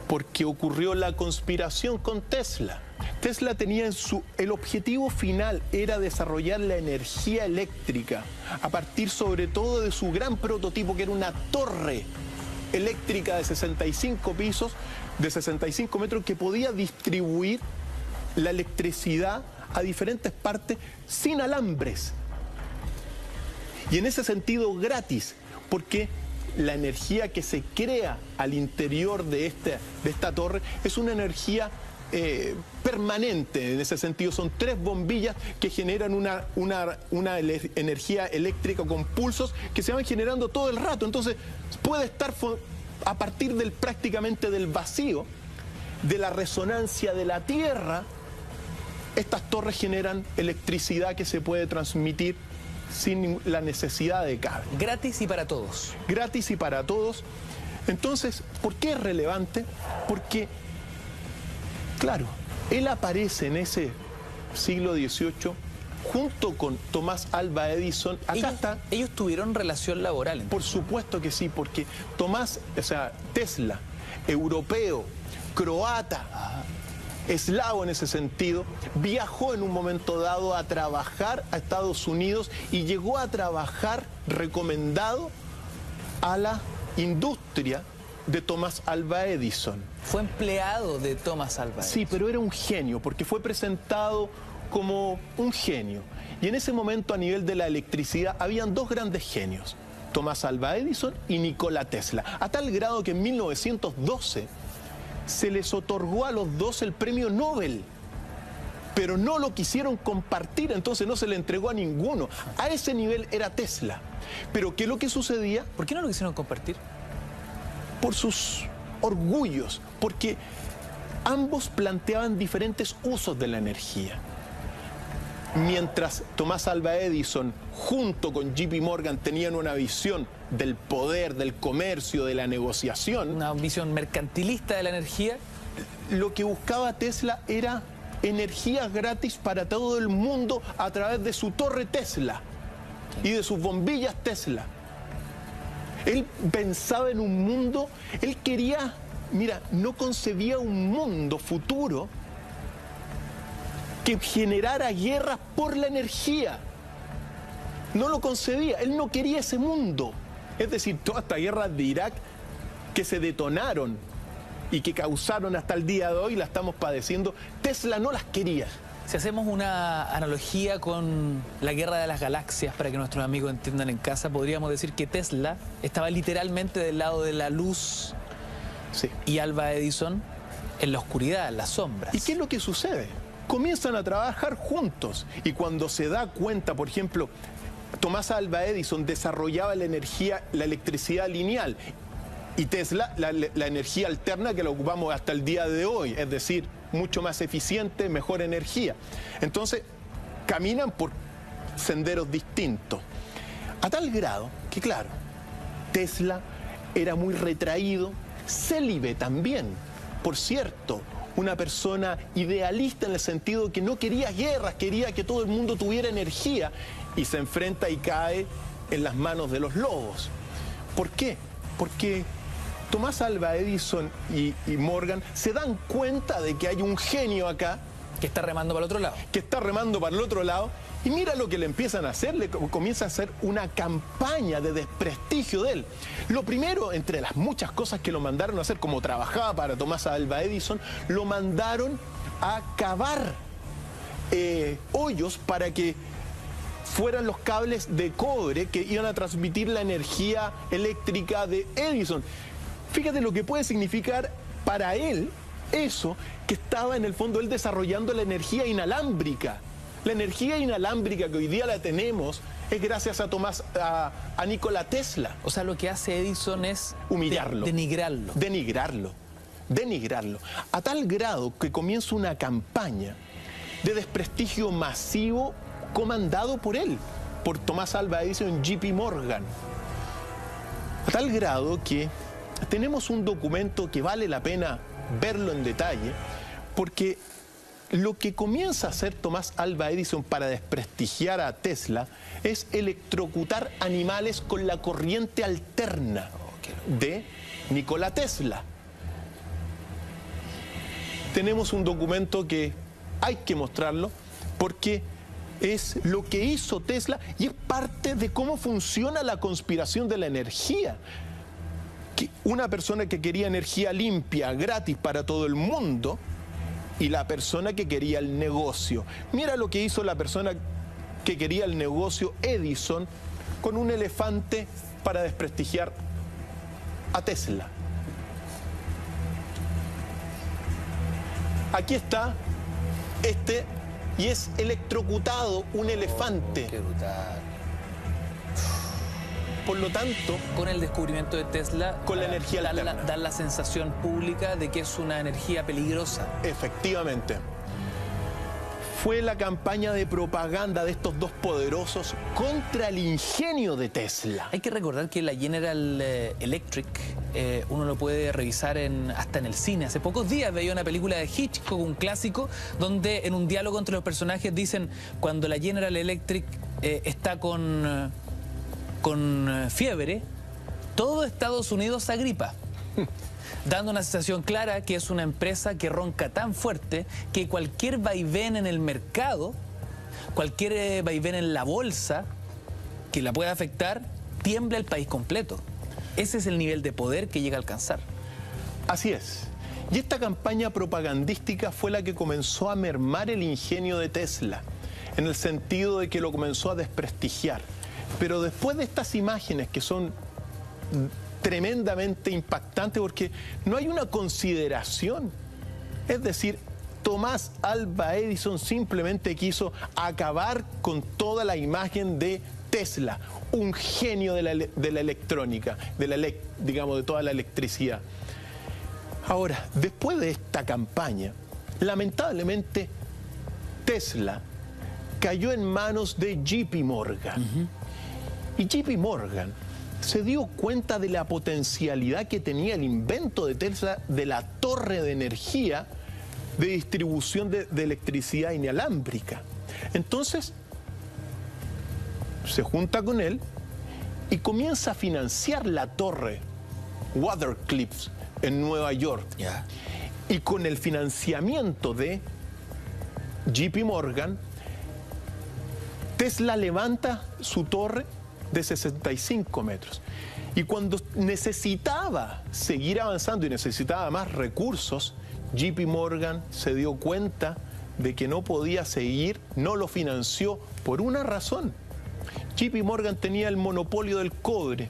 Porque ocurrió la conspiración con Tesla. Tesla tenía el objetivo final era desarrollar la energía eléctrica a partir sobre todo de su gran prototipo, que era una torre eléctrica de 65 pisos, de 65 metros, que podía distribuir la electricidad a diferentes partes sin alambres. Y en ese sentido gratis, porque la energía que se crea al interior de esta torre es una energía permanente. En ese sentido son 3 bombillas que generan una energía eléctrica con pulsos que se van generando todo el rato. Entonces puede estar a partir prácticamente del vacío, de la resonancia de la Tierra. Estas torres generan electricidad que se puede transmitir sin la necesidad de cable. Gratis y para todos. Gratis y para todos. Entonces, ¿por qué es relevante? Porque, claro, él aparece en ese siglo XVIII junto con Tomás Alva Edison. Ellos tuvieron relación laboral. Por supuesto que sí, porque Tesla, europeo, croata, eslavo en ese sentido, viajó en un momento dado a trabajar a Estados Unidos y llegó a trabajar recomendado a la industria de Tomás Alva Edison. Fue empleado de Tomás Alva Edison. Sí, pero era un genio, porque fue presentado como un genio. Y en ese momento, a nivel de la electricidad, habían 2 grandes genios, Tomás Alva Edison y Nikola Tesla, a tal grado que en 1912 se les otorgó a los 2 el premio Nobel, pero no lo quisieron compartir, entonces no se le entregó a ninguno. A ese nivel era Tesla. Pero ¿qué es lo que sucedía? ¿Por qué no lo quisieron compartir? Por sus orgullos, porque ambos planteaban diferentes usos de la energía. Mientras Tomás Alva Edison, junto con JP Morgan, tenían una visión del poder, del comercio, de la negociación. Una visión mercantilista de la energía. Lo que buscaba Tesla era energía gratis para todo el mundo a través de su torre Tesla y de sus bombillas Tesla. Él pensaba en un mundo, él quería, no concebía un mundo futuro que generara guerras por la energía. No lo concebía, él no quería ese mundo. Es decir, todas estas guerras de Irak que se detonaron y que causaron hasta el día de hoy, la estamos padeciendo, Tesla no las quería. Si hacemos una analogía con la guerra de las galaxias, para que nuestros amigos entiendan en casa, podríamos decir que Tesla estaba literalmente del lado de la luz, sí, y Alva Edison en la oscuridad, en las sombras. ¿Y qué es lo que sucede? Comienzan a trabajar juntos y cuando se da cuenta, por ejemplo, Tomás Alva Edison desarrollaba la electricidad lineal y Tesla la energía alterna, que la ocupamos hasta el día de hoy, es decir, mucho más eficiente, mejor energía. Entonces, caminan por senderos distintos. A tal grado que, claro, Tesla era muy retraído, célibe también, por cierto, una persona idealista en el sentido que no quería guerras, quería que todo el mundo tuviera energía, y se enfrenta y cae en las manos de los lobos. ¿Por qué? Porque Tomás Alva Edison y Morgan se dan cuenta de que hay un genio acá que está remando para el otro lado. Que está remando para el otro lado Y mira lo que le empiezan a hacer, le comienza a hacer una campaña de desprestigio de él. Lo primero, entre las muchas cosas que lo mandaron a hacer, como trabajaba para Thomas Alva Edison, lo mandaron a cavar hoyos para que fueran los cables de cobre que iban a transmitir la energía eléctrica de Edison. Fíjate lo que puede significar para él eso, que estaba en el fondo él desarrollando la energía inalámbrica. La energía inalámbrica que hoy día la tenemos es gracias a Nikola Tesla. O sea, lo que hace Edison es humillarlo, denigrarlo. Denigrarlo. A tal grado que comienza una campaña de desprestigio masivo comandado por él, por Thomas Alva Edison y JP Morgan. A tal grado que tenemos un documento que vale la pena verlo en detalle, porque lo que comienza a hacer Thomas Alva Edison para desprestigiar a Tesla es electrocutar animales con la corriente alterna de Nikola Tesla. Tenemos un documento que hay que mostrarlo porque es lo que hizo Tesla y es parte de cómo funciona la conspiración de la energía. Que una persona que quería energía limpia, gratis para todo el mundo, y la persona que quería el negocio. Mira lo que hizo la persona que quería el negocio, Edison, con un elefante para desprestigiar a Tesla. Aquí está y es electrocutado un elefante. Qué brutal. Por lo tanto, con el descubrimiento de Tesla, con la energía alterna, da la sensación pública de que es una energía peligrosa. Efectivamente. Fue la campaña de propaganda de estos dos poderosos contra el ingenio de Tesla. Hay que recordar que la General Electric, uno lo puede revisar hasta en el cine. Hace pocos días veía una película de Hitchcock, un clásico, donde en un diálogo entre los personajes dicen, cuando la General Electric está con fiebre, todo Estados Unidos se agripa, dando una sensación clara que es una empresa que ronca tan fuerte que cualquier vaivén en el mercado, cualquier vaivén en la bolsa que la pueda afectar, tiembla el país completo. Ese es el nivel de poder que llega a alcanzar. Así es. Y esta campaña propagandística fue la que comenzó a mermar el ingenio de Tesla, en el sentido de que lo comenzó a desprestigiar. Pero después de estas imágenes que son tremendamente impactantes porque no hay una consideración, es decir, Thomas Alva Edison simplemente quiso acabar con toda la imagen de Tesla, un genio de la electrónica, digamos, de toda la electricidad. Ahora, después de esta campaña, lamentablemente Tesla cayó en manos de JP Morgan. Y JP Morgan se dio cuenta de la potencialidad que tenía el invento de Tesla de la torre de energía de distribución de electricidad inalámbrica. Entonces, se junta con él y comienza a financiar la torre Watercliff en Nueva York. Y con el financiamiento de JP Morgan, Tesla levanta su torre de 65 metros. Y cuando necesitaba seguir avanzando y necesitaba más recursos, JP Morgan se dio cuenta de que no podía seguir, no lo financió por una razón. JP Morgan tenía el monopolio del cobre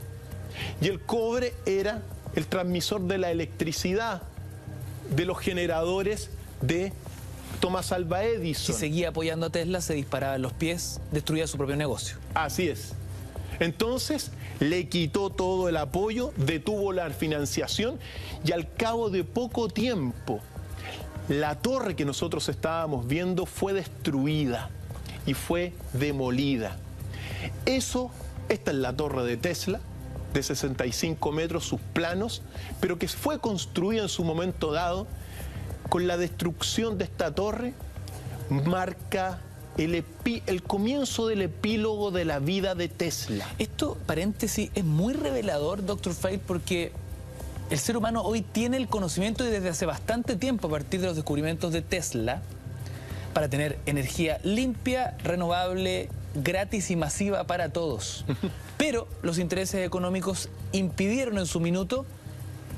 y el cobre era el transmisor de la electricidad de los generadores de Thomas Alva Edison. Si seguía apoyando a Tesla, se disparaba en los pies, destruía su propio negocio. Así es. Entonces le quitó todo el apoyo, detuvo la financiación y al cabo de poco tiempo la torre que nosotros estábamos viendo fue destruida y fue demolida. Esta es la torre de Tesla de 65 metros, sus planos, pero que fue construida en su momento dado. Con la destrucción de esta torre marca el comienzo del epílogo de la vida de Tesla. Esto, paréntesis, es muy revelador, Dr. Feil, porque el ser humano hoy tiene el conocimiento y desde hace bastante tiempo, a partir de los descubrimientos de Tesla, para tener energía limpia, renovable, gratis y masiva para todos. Pero los intereses económicos impidieron en su minuto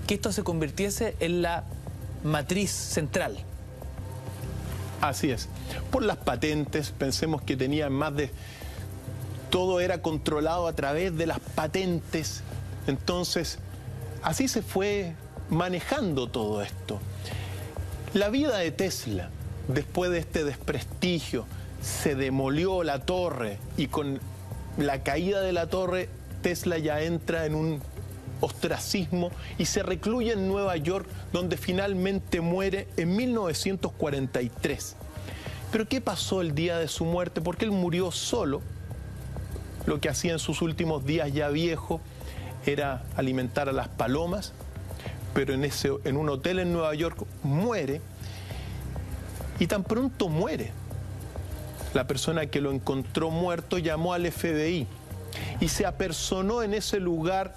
que esto se convirtiese en la matriz central. Así es. Por las patentes, pensemos que tenían más de... Todo era controlado a través de las patentes. Entonces, así se fue manejando todo esto. La vida de Tesla, después de este desprestigio, se demolió la torre y con la caída de la torre, Tesla ya entra en un ostracismo y se recluye en Nueva York, donde finalmente muere en 1943. Pero ¿qué pasó el día de su muerte? Porque él murió solo. Lo que hacía en sus últimos días, ya viejo, era alimentar a las palomas, pero en un hotel en Nueva York muere, y tan pronto muere, la persona que lo encontró muerto llamó al FBI y se apersonó en ese lugar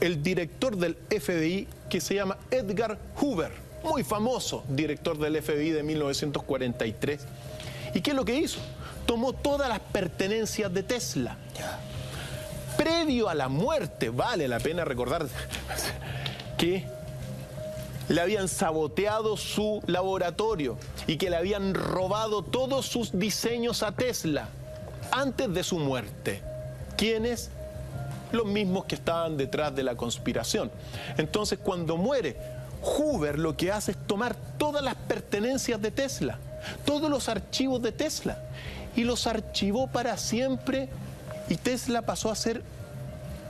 el director del FBI, que se llama Edgar Hoover, muy famoso director del FBI de 1943. ¿Y qué es lo que hizo? Tomó todas las pertenencias de Tesla. Previo a la muerte, vale la pena recordar que le habían saboteado su laboratorio y que le habían robado todos sus diseños a Tesla antes de su muerte. ¿Quiénes? Los mismos que estaban detrás de la conspiración. Entonces, cuando muere, Hoover lo que hace es tomar todas las pertenencias de Tesla, todos los archivos de Tesla, y los archivó para siempre, y Tesla pasó a ser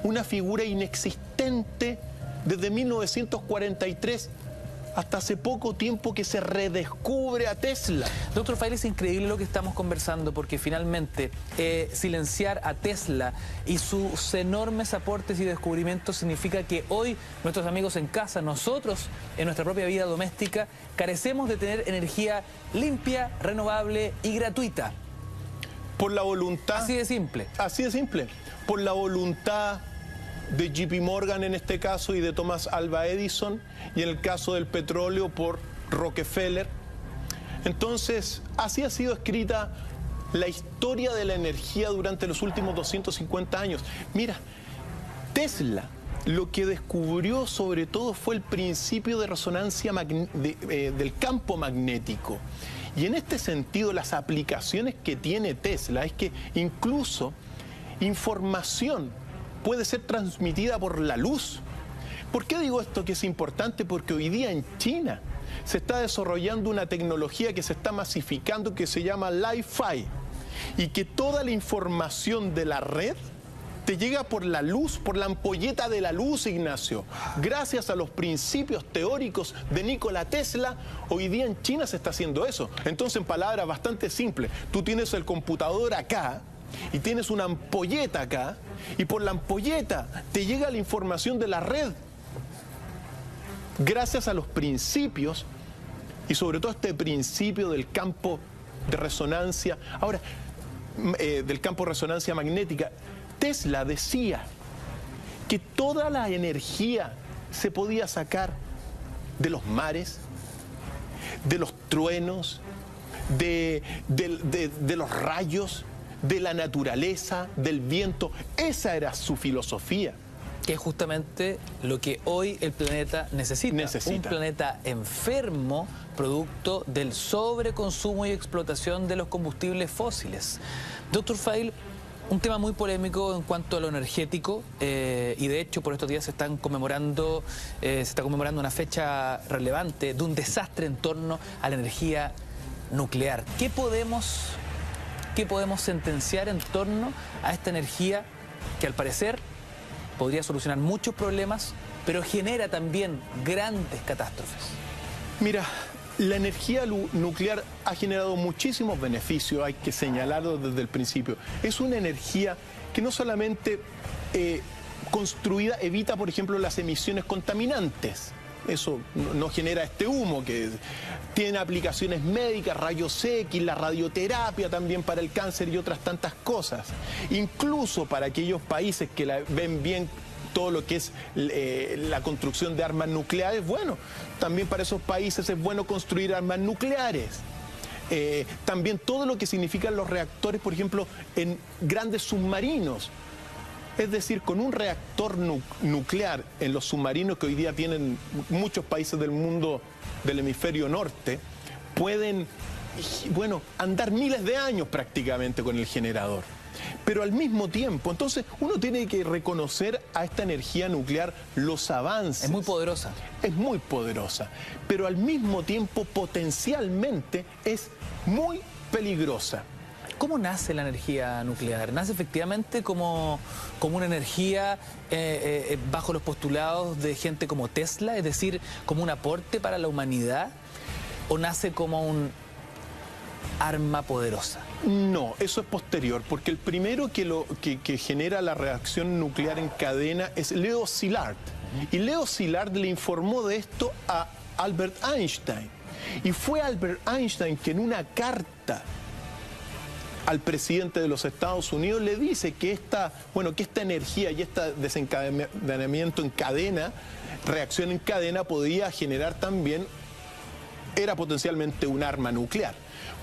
una figura inexistente desde 1943 hasta hace poco tiempo que se redescubre a Tesla. Doctor Feil, es increíble lo que estamos conversando, porque finalmente silenciar a Tesla y sus enormes aportes y descubrimientos significa que hoy nuestros amigos en casa, nosotros en nuestra propia vida doméstica, carecemos de tener energía limpia, renovable y gratuita. Por la voluntad... Así de simple. Así de simple. Por la voluntad de JP Morgan en este caso y de Thomas Alva Edison, y en el caso del petróleo por Rockefeller. Entonces, así ha sido escrita la historia de la energía durante los últimos 250 años. Mira, Tesla lo que descubrió sobre todo fue el principio de resonancia del campo magnético. Y en este sentido, las aplicaciones que tiene Tesla es que incluso información puede ser transmitida por la luz. ¿Por qué digo esto que es importante? Porque hoy día en China se está desarrollando una tecnología que se está masificando, que se llama Li-Fi, y que toda la información de la red te llega por la luz, por la ampolleta de la luz, Ignacio. Gracias a los principios teóricos de Nikola Tesla, hoy día en China se está haciendo eso. Entonces, en palabras bastante simples, tú tienes el computador acá y tienes una ampolleta acá, y por la ampolleta te llega la información de la red. Gracias a los principios, y sobre todo este principio del campo de resonancia, ahora, del campo de resonancia magnética, Tesla decía que toda la energía se podía sacar de los mares, de los truenos, de los rayos, de la naturaleza, del viento. Esa era su filosofía. Que es justamente lo que hoy el planeta necesita. Un planeta enfermo, producto del sobreconsumo y explotación de los combustibles fósiles. Doctor Feil, un tema muy polémico en cuanto a lo energético, y de hecho por estos días se está conmemorando una fecha relevante de un desastre en torno a la energía nuclear. ¿Qué podemos sentenciar en torno a esta energía que al parecer podría solucionar muchos problemas, pero genera también grandes catástrofes? Mira, la energía nuclear ha generado muchísimos beneficios, hay que señalarlo desde el principio. Es una energía que no solamente construida evita, por ejemplo, las emisiones contaminantes. Eso no genera este humo, que tiene aplicaciones médicas, rayos X, la radioterapia también para el cáncer y otras tantas cosas. Incluso para aquellos países que ven bien todo lo que es la construcción de armas nucleares, bueno, también para esos países es bueno construir armas nucleares. también todo lo que significan los reactores, por ejemplo, en grandes submarinos. Es decir, con un reactor nuclear en los submarinos que hoy día tienen muchos países del mundo del hemisferio norte, pueden, bueno, andar miles de años prácticamente con el generador. Pero al mismo tiempo, entonces uno tiene que reconocer a esta energía nuclear los avances. Es muy poderosa. Es muy poderosa, pero al mismo tiempo potencialmente es muy peligrosa. ¿Cómo nace la energía nuclear? ¿Nace efectivamente como una energía bajo los postulados de gente como Tesla, es decir, como un aporte para la humanidad? ¿O nace como un arma poderosa? No, eso es posterior, porque el primero que genera la reacción nuclear en cadena es Leo Szilard. Y Leo Szilard le informó de esto a Albert Einstein. Y fue Albert Einstein que en una carta al presidente de los Estados Unidos le dice que esta energía y este desencadenamiento en cadena, reacción en cadena, podía generar también, era potencialmente un arma nuclear.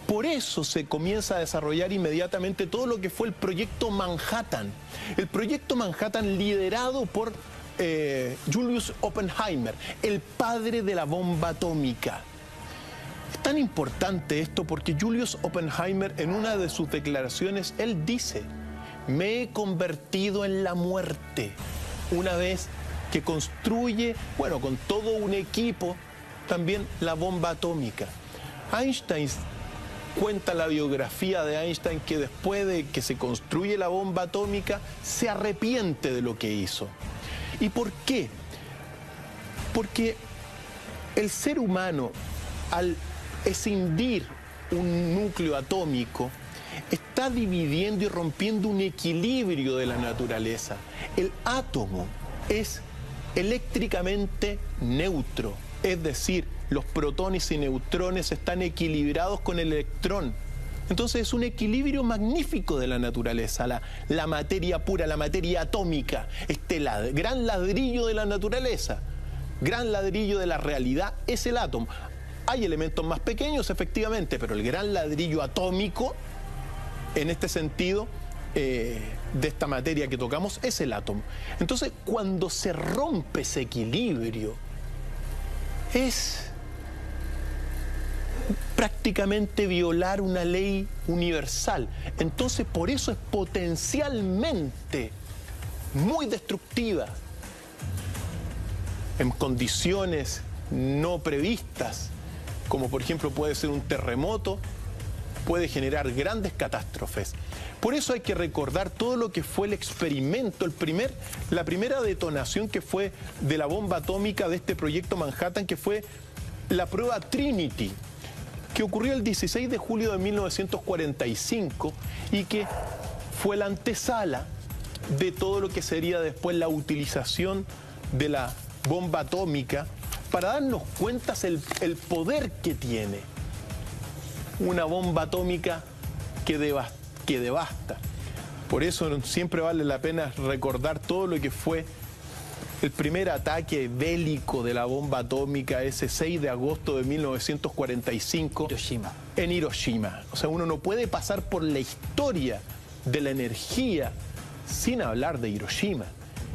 Por eso se comienza a desarrollar inmediatamente todo lo que fue el proyecto Manhattan. El proyecto Manhattan liderado por Julius Oppenheimer, el padre de la bomba atómica. Es tan importante esto porque Julius Oppenheimer, en una de sus declaraciones, él dice: me he convertido en la muerte, una vez que construye, bueno, con todo un equipo, también la bomba atómica. Einstein cuenta la biografía de Einstein que después de que se construye la bomba atómica, se arrepiente de lo que hizo. ¿Y por qué? Porque el ser humano, al escindir un núcleo atómico, está dividiendo y rompiendo un equilibrio de la naturaleza. El átomo es eléctricamente neutro, es decir, los protones y neutrones están equilibrados con el electrón. Entonces es un equilibrio magnífico de la naturaleza, la materia pura, la materia atómica, este gran ladrillo de la naturaleza, gran ladrillo de la realidad es el átomo. Hay elementos más pequeños, efectivamente, pero el gran ladrillo atómico, en este sentido, de esta materia que tocamos, es el átomo. Entonces, cuando se rompe ese equilibrio, es prácticamente violar una ley universal. Entonces, por eso es potencialmente muy destructiva en condiciones no previstas, como por ejemplo puede ser un terremoto, puede generar grandes catástrofes. Por eso hay que recordar todo lo que fue el experimento, la primera detonación que fue de la bomba atómica de este proyecto Manhattan, que fue la prueba Trinity, que ocurrió el 16 de julio de 1945 y que fue la antesala de todo lo que sería después la utilización de la bomba atómica, para darnos cuenta el poder que tiene una bomba atómica que devasta. Por eso siempre vale la pena recordar todo lo que fue el primer ataque bélico de la bomba atómica, ese 6 de agosto de 1945 en Hiroshima. O sea, uno no puede pasar por la historia de la energía sin hablar de Hiroshima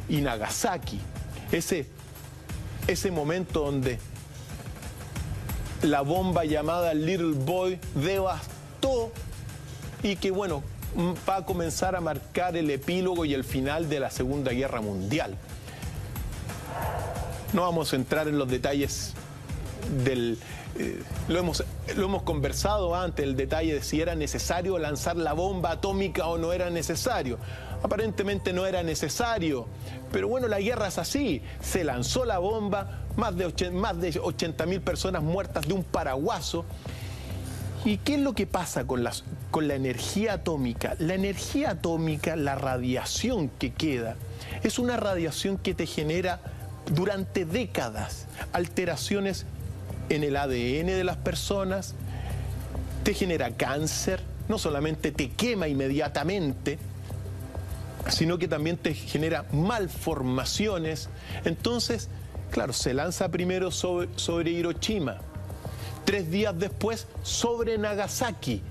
y Nagasaki. Ese momento donde la bomba llamada Little Boy devastó y que, bueno, va a comenzar a marcar el epílogo y el final de la Segunda Guerra Mundial. No vamos a entrar en los detalles lo hemos conversado antes, el detalle de si era necesario lanzar la bomba atómica o no era necesario. Aparentemente no era necesario, pero bueno, la guerra es así. Se lanzó la bomba, más de 80.000 personas muertas de un paraguaso. ¿Y qué es lo que pasa con la energía atómica? La energía atómica, la radiación que queda, es una radiación que te genera durante décadas alteraciones en el ADN de las personas, te genera cáncer, no solamente te quema inmediatamente, sino que también te genera malformaciones. Entonces, claro, se lanza primero sobre Hiroshima. 3 días después sobre Nagasaki,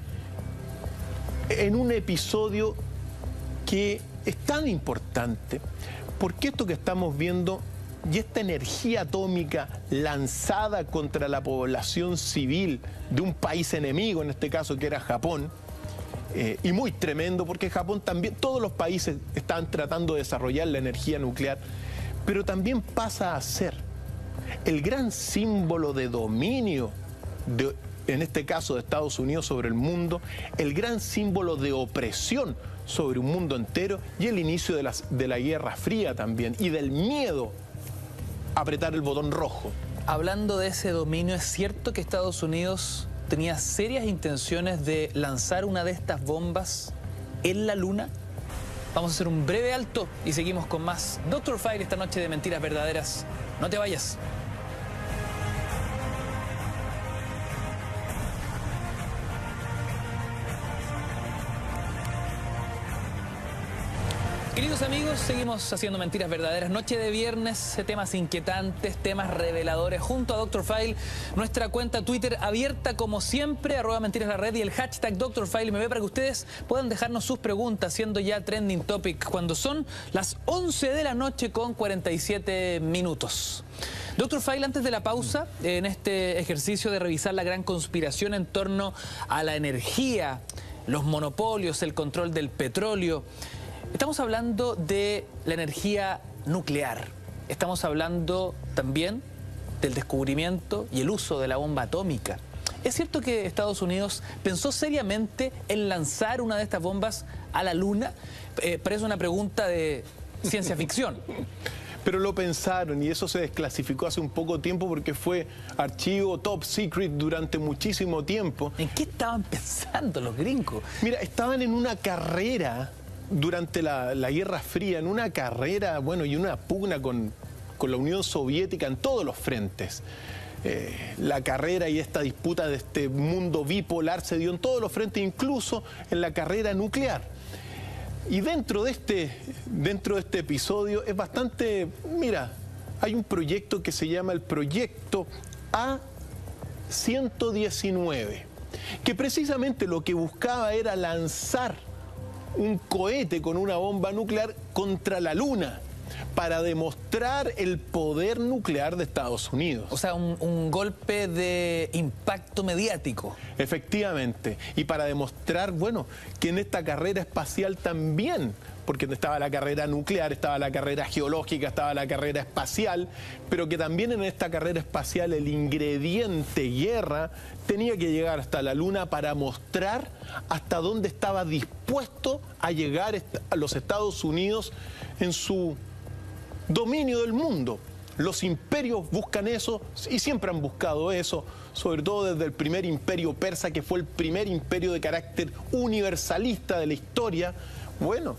en un episodio que es tan importante, porque esto que estamos viendo y esta energía atómica lanzada contra la población civil de un país enemigo, en este caso que era Japón, y muy tremendo, porque Japón también, todos los países estaban tratando de desarrollar la energía nuclear, pero también pasa a ser el gran símbolo de dominio, en este caso de Estados Unidos sobre el mundo, el gran símbolo de opresión sobre un mundo entero y el inicio de la Guerra Fría también, y del miedo a apretar el botón rojo. Hablando de ese dominio, ¿es cierto que Estados Unidos tenía serias intenciones de lanzar una de estas bombas en la Luna? Vamos a hacer un breve alto y seguimos con más Dr. Phil esta noche de Mentiras Verdaderas. No te vayas. Queridos amigos, seguimos haciendo Mentiras Verdaderas. Noche de viernes, temas inquietantes, temas reveladores. Junto a Dr. Phil, nuestra cuenta Twitter abierta como siempre, @mentiras_la_red y el hashtag Dr. PhileMB para que ustedes puedan dejarnos sus preguntas, siendo ya trending topic cuando son las 11 de la noche con 47 minutos. Dr. Phil, antes de la pausa, en este ejercicio de revisar la gran conspiración en torno a la energía, los monopolios, el control del petróleo, estamos hablando de la energía nuclear. Estamos hablando también del descubrimiento y el uso de la bomba atómica. ¿Es cierto que Estados Unidos pensó seriamente en lanzar una de estas bombas a la Luna? Parece una pregunta de ciencia ficción. Pero lo pensaron y eso se desclasificó hace un poco tiempo porque fue archivo top secret durante muchísimo tiempo. ¿En qué estaban pensando los gringos? Mira, estaban en una carrera durante la Guerra Fría, en una carrera, bueno, y una pugna con la Unión Soviética en todos los frentes. La carrera y esta disputa de este mundo bipolar se dio en todos los frentes, incluso en la carrera nuclear. Y dentro de este episodio es bastante, mira, hay un proyecto que se llama el Proyecto A-119, que precisamente lo que buscaba era lanzar un cohete con una bomba nuclear contra la Luna para demostrar el poder nuclear de Estados Unidos. O sea, un golpe de impacto mediático. Efectivamente. Y para demostrar, bueno, que en esta carrera espacial también, porque estaba la carrera nuclear, estaba la carrera geológica, estaba la carrera espacial, pero que también en esta carrera espacial el ingrediente guerra tenía que llegar hasta la Luna para mostrar hasta dónde estaba dispuesto a llegar a los Estados Unidos en su dominio del mundo. Los imperios buscan eso y siempre han buscado eso, sobre todo desde el primer imperio persa, que fue el primer imperio de carácter universalista de la historia. Bueno,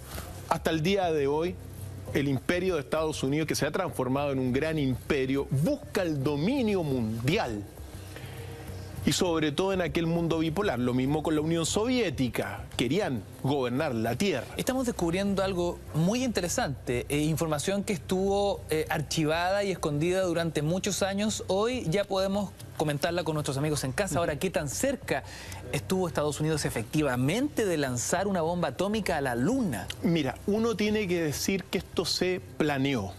hasta el día de hoy, el imperio de Estados Unidos, que se ha transformado en un gran imperio, busca el dominio mundial. Y sobre todo en aquel mundo bipolar, lo mismo con la Unión Soviética, querían gobernar la Tierra. Estamos descubriendo algo muy interesante, información que estuvo archivada y escondida durante muchos años. Hoy ya podemos comentarla con nuestros amigos en casa. Ahora, ¿qué tan cerca estuvo Estados Unidos efectivamente de lanzar una bomba atómica a la Luna? Mira, uno tiene que decir que esto se planeó.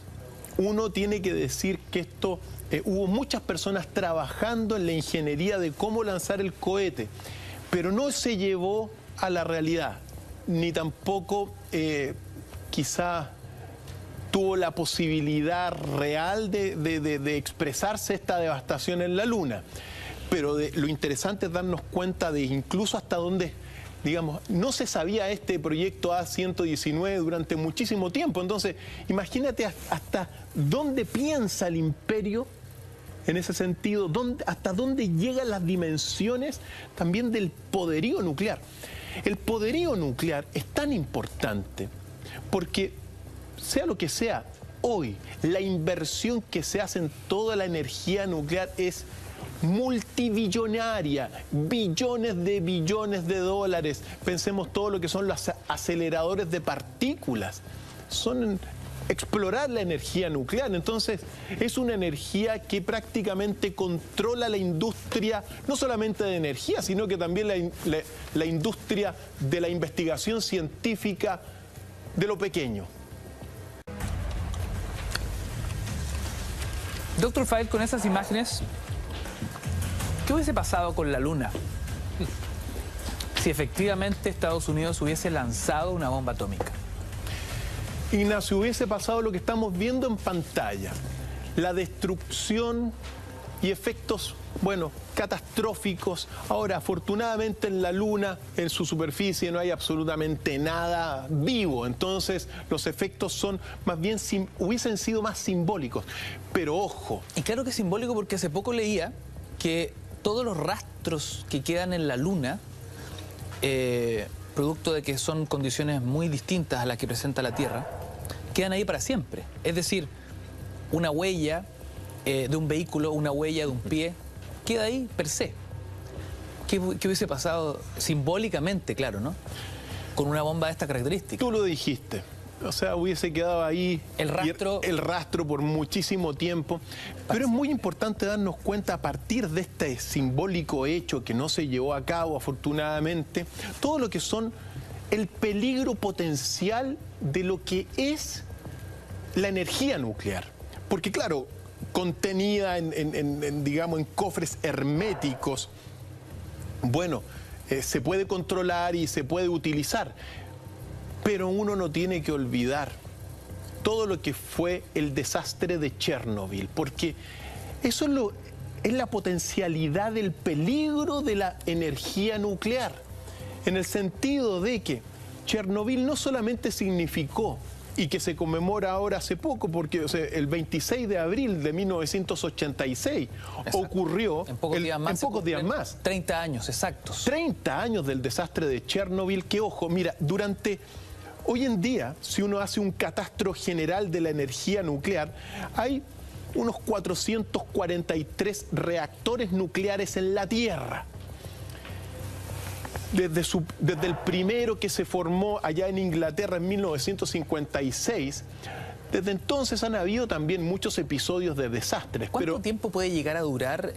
Uno tiene que decir que esto... hubo muchas personas trabajando en la ingeniería de cómo lanzar el cohete, pero no se llevó a la realidad, ni tampoco quizá tuvo la posibilidad real de expresarse esta devastación en la Luna. Pero lo interesante es darnos cuenta de incluso hasta dónde, digamos, no se sabía este proyecto A-119 durante muchísimo tiempo. Entonces, imagínate hasta dónde piensa el imperio en ese sentido, hasta dónde llegan las dimensiones también del poderío nuclear. El poderío nuclear es tan importante porque, sea lo que sea, hoy la inversión que se hace en toda la energía nuclear es multibillonaria, billones de dólares. Pensemos todo lo que son los aceleradores de partículas. Son explorar la energía nuclear. Entonces, es una energía que prácticamente controla la industria, no solamente de energía, sino que también la industria de la investigación científica de lo pequeño. Dr. File, con esas imágenes, ¿qué hubiese pasado con la Luna si efectivamente Estados Unidos hubiese lanzado una bomba atómica? Ignacio, hubiese pasado lo que estamos viendo en pantalla, la destrucción y efectos, bueno, catastróficos. Ahora, afortunadamente en la Luna, en su superficie, no hay absolutamente nada vivo, entonces los efectos son más bien, hubiesen sido más simbólicos, pero ojo. Y claro que es simbólico porque hace poco leía que todos los rastros que quedan en la Luna, producto de que son condiciones muy distintas a las que presenta la Tierra, quedan ahí para siempre. Es decir, una huella de un vehículo, una huella de un pie, queda ahí per se. ¿Qué hubiese pasado simbólicamente, claro, ¿no? Con una bomba de esta característica. Tú lo dijiste. O sea, hubiese quedado ahí el rastro por muchísimo tiempo. Pero es muy importante darnos cuenta, a partir de este simbólico hecho que no se llevó a cabo, afortunadamente, todo lo que son el peligro potencial de lo que es la energía nuclear. Porque claro, contenida digamos, en cofres herméticos, bueno, se puede controlar y se puede utilizar. Pero uno no tiene que olvidar todo lo que fue el desastre de Chernobyl, porque eso es la potencialidad del peligro de la energía nuclear, en el sentido de que Chernobyl no solamente significó, y que se conmemora ahora hace poco, porque el 26 de abril de 1986 ocurrió, en pocos días más. 30 años exactos. 30 años del desastre de Chernobyl, que ojo, mira, hoy en día, si uno hace un catastro general de la energía nuclear, hay unos 443 reactores nucleares en la Tierra. Desde el primero que se formó allá en Inglaterra en 1956, desde entonces han habido también muchos episodios de desastres. ¿Cuánto tiempo puede llegar a durar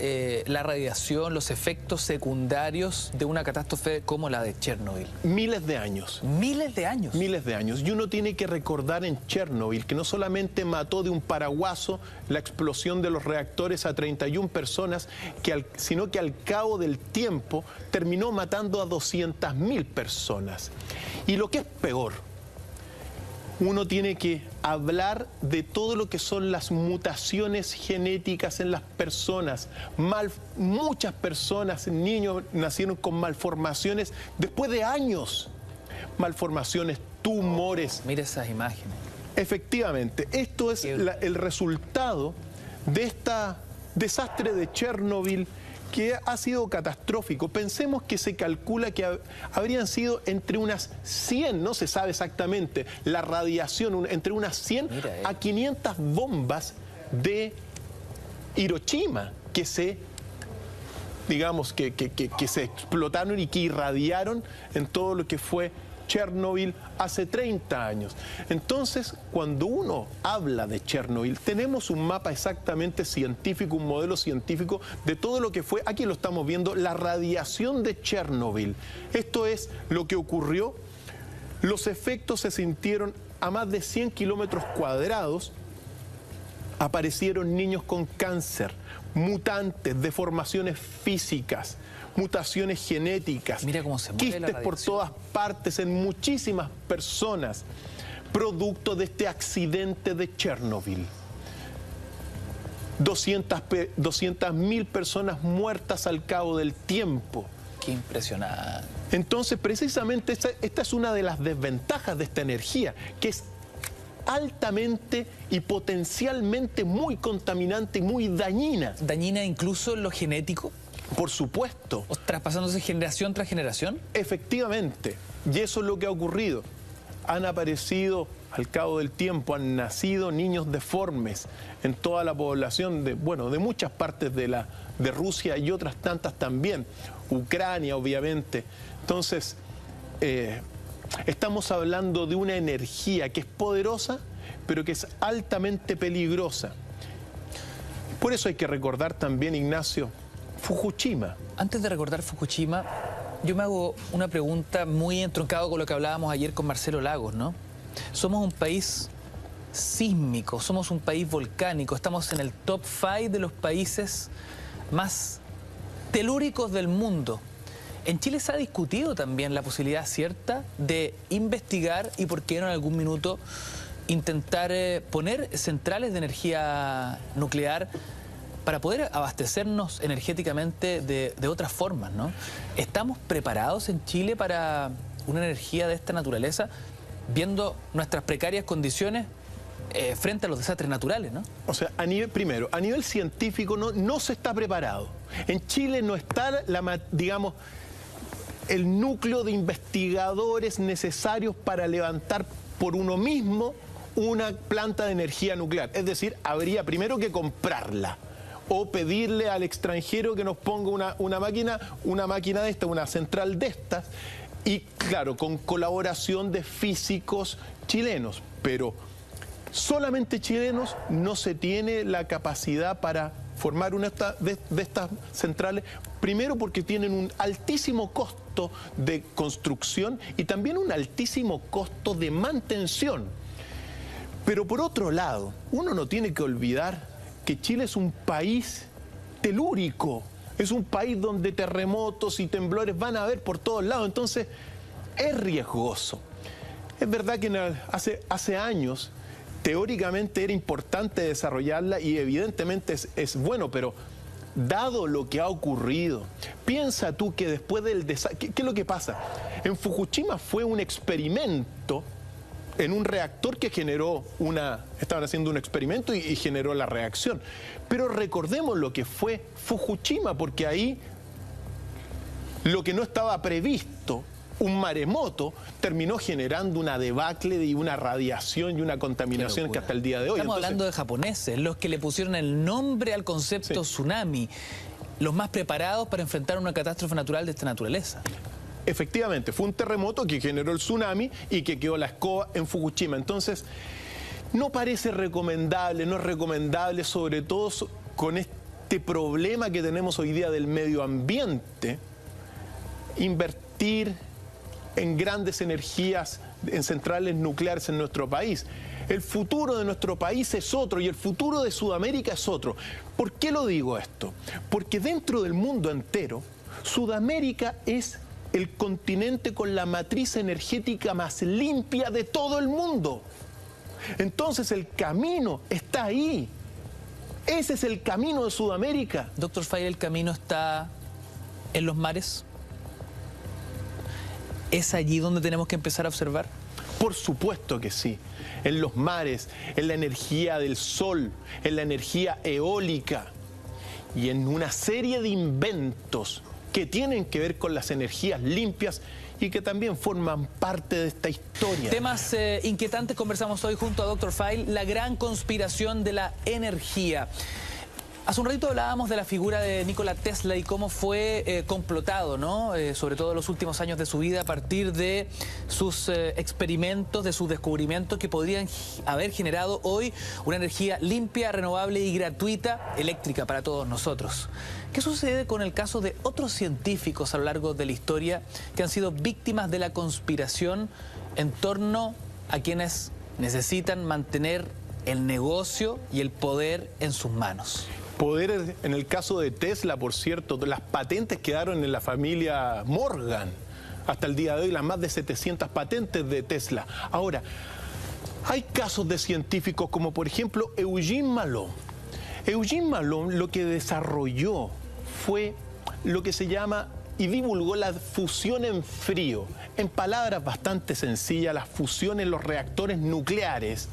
la radiación, los efectos secundarios de una catástrofe como la de Chernobyl? Miles de años. ¿Miles de años? Miles de años. Y uno tiene que recordar en Chernobyl que no solamente mató de un paraguaso la explosión de los reactores a 31 personas, sino que al cabo del tiempo terminó matando a 200.000 personas. Y lo que es peor, uno tiene que hablar de todo lo que son las mutaciones genéticas en las personas. Muchas personas, niños, nacieron con malformaciones después de años. Malformaciones, tumores. Mira esas imágenes. Efectivamente, esto es el resultado de este desastre de Chernobyl, que ha sido catastrófico. Pensemos que se calcula que habrían sido entre unas 100, no se sabe exactamente, la radiación, entre unas 100 a 500 bombas de Hiroshima que se explotaron y que irradiaron en todo lo que fue Chernobyl hace 30 años. Entonces, cuando uno habla de Chernobyl, tenemos un mapa exactamente científico, un modelo científico de todo lo que fue, aquí lo estamos viendo, la radiación de Chernobyl. Esto es lo que ocurrió. Los efectos se sintieron a más de 100 kilómetros cuadrados. Aparecieron niños con cáncer, mutantes, deformaciones físicas, mutaciones genéticas, quistes por todas partes en muchísimas personas, producto de este accidente de Chernobyl. 200.000 personas muertas al cabo del tiempo. Qué impresionante. Entonces, precisamente esta es una de las desventajas de esta energía, que es altamente y potencialmente muy contaminante y muy dañina. ¿Dañina incluso en lo genético? Por supuesto. ¿O traspasándose generación tras generación? Efectivamente. Y eso es lo que ha ocurrido. Han aparecido, al cabo del tiempo, han nacido niños deformes en toda la población de muchas partes de Rusia y otras tantas también. Ucrania, obviamente. Entonces, estamos hablando de una energía que es poderosa, pero que es altamente peligrosa. Por eso hay que recordar también, Ignacio, Fukushima. Antes de recordar Fukushima, yo me hago una pregunta muy entroncada con lo que hablábamos ayer con Marcelo Lagos, ¿no? Somos un país sísmico, somos un país volcánico, estamos en el top 5 de los países más telúricos del mundo. En Chile se ha discutido también la posibilidad cierta de investigar y por qué no en algún minuto intentar poner centrales de energía nuclear para poder abastecernos energéticamente de otras formas, ¿no? ¿Estamos preparados en Chile para una energía de esta naturaleza, viendo nuestras precarias condiciones frente a los desastres naturales, ¿no? O sea, primero, a nivel científico no se está preparado. En Chile no está, digamos, el núcleo de investigadores necesarios para levantar por uno mismo una planta de energía nuclear. Es decir, habría primero que comprarla o pedirle al extranjero que nos ponga una máquina de esta, una central de estas, y claro, con colaboración de físicos chilenos, pero solamente chilenos no se tiene la capacidad para formar una de estas centrales, primero porque tienen un altísimo costo de construcción y también un altísimo costo de mantención. Pero por otro lado, uno no tiene que olvidar que Chile es un país telúrico, es un país donde terremotos y temblores van a haber por todos lados, entonces es riesgoso. Es verdad que hace años teóricamente era importante desarrollarla y evidentemente es bueno, pero dado lo que ha ocurrido, piensa tú que después del desastre, ¿qué es lo que pasa? En Fukushima fue un experimento en un reactor que generó estaban haciendo un experimento y generó la reacción. Pero recordemos lo que fue Fukushima, porque ahí lo que no estaba previsto, un maremoto, terminó generando una debacle y una radiación y una contaminación que hasta el día de hoy. Estamos hablando de japoneses, los que le pusieron el nombre al concepto tsunami, los más preparados para enfrentar una catástrofe natural de esta naturaleza. Efectivamente, fue un terremoto que generó el tsunami y que quedó la escoba en Fukushima. Entonces, no parece recomendable, no es recomendable, sobre todo con este problema que tenemos hoy día del medio ambiente, invertir en grandes energías, en centrales nucleares en nuestro país. El futuro de nuestro país es otro y el futuro de Sudamérica es otro. ¿Por qué lo digo esto? Porque dentro del mundo entero, Sudamérica es el continente con la matriz energética más limpia de todo el mundo. Entonces el camino está ahí. Ese es el camino de Sudamérica. Doctor Fay, ¿el camino está en los mares? ¿Es allí donde tenemos que empezar a observar? Por supuesto que sí. En los mares, en la energía del sol, en la energía eólica y en una serie de inventos que tienen que ver con las energías limpias y que también forman parte de esta historia. Temas inquietantes conversamos hoy junto a Dr. File, la gran conspiración de la energía. Hace un ratito hablábamos de la figura de Nikola Tesla y cómo fue complotado, ¿no? Sobre todo en los últimos años de su vida a partir de sus experimentos, de sus descubrimientos que podrían haber generado hoy una energía limpia, renovable y gratuita, eléctrica para todos nosotros. ¿Qué sucede con el caso de otros científicos a lo largo de la historia que han sido víctimas de la conspiración en torno a quienes necesitan mantener el negocio y el poder en sus manos? Poder, en el caso de Tesla, por cierto, las patentes quedaron en la familia Morgan. Hasta el día de hoy, las más de 700 patentes de Tesla. Ahora, hay casos de científicos como, por ejemplo, Eugene Malone. Eugene Malone lo que desarrolló fue lo que se llama y divulgó la fusión en frío. En palabras bastante sencillas, la fusión en los reactores nucleares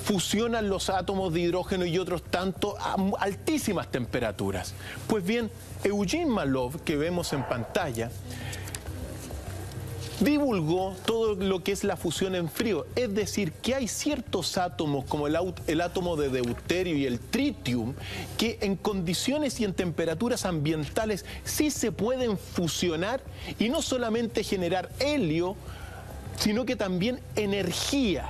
fusionan los átomos de hidrógeno y otros tanto a altísimas temperaturas. Pues bien, Eugene Malone, que vemos en pantalla, divulgó todo lo que es la fusión en frío, es decir, que hay ciertos átomos como el átomo de deuterio y el tritium que en condiciones y en temperaturas ambientales sí se pueden fusionar y no solamente generar helio, sino que también energía.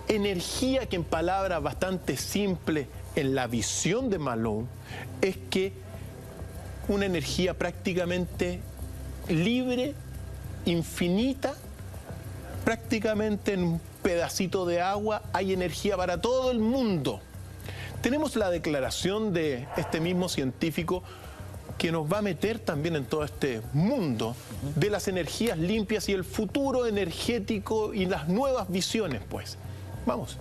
Energía que en palabras bastante simples, en la visión de Malone, es que una energía prácticamente libre, infinita, prácticamente en un pedacito de agua hay energía para todo el mundo. Tenemos la declaración de este mismo científico que nos va a meter también en todo este mundo de las energías limpias y el futuro energético y las nuevas visiones, pues. Vamos.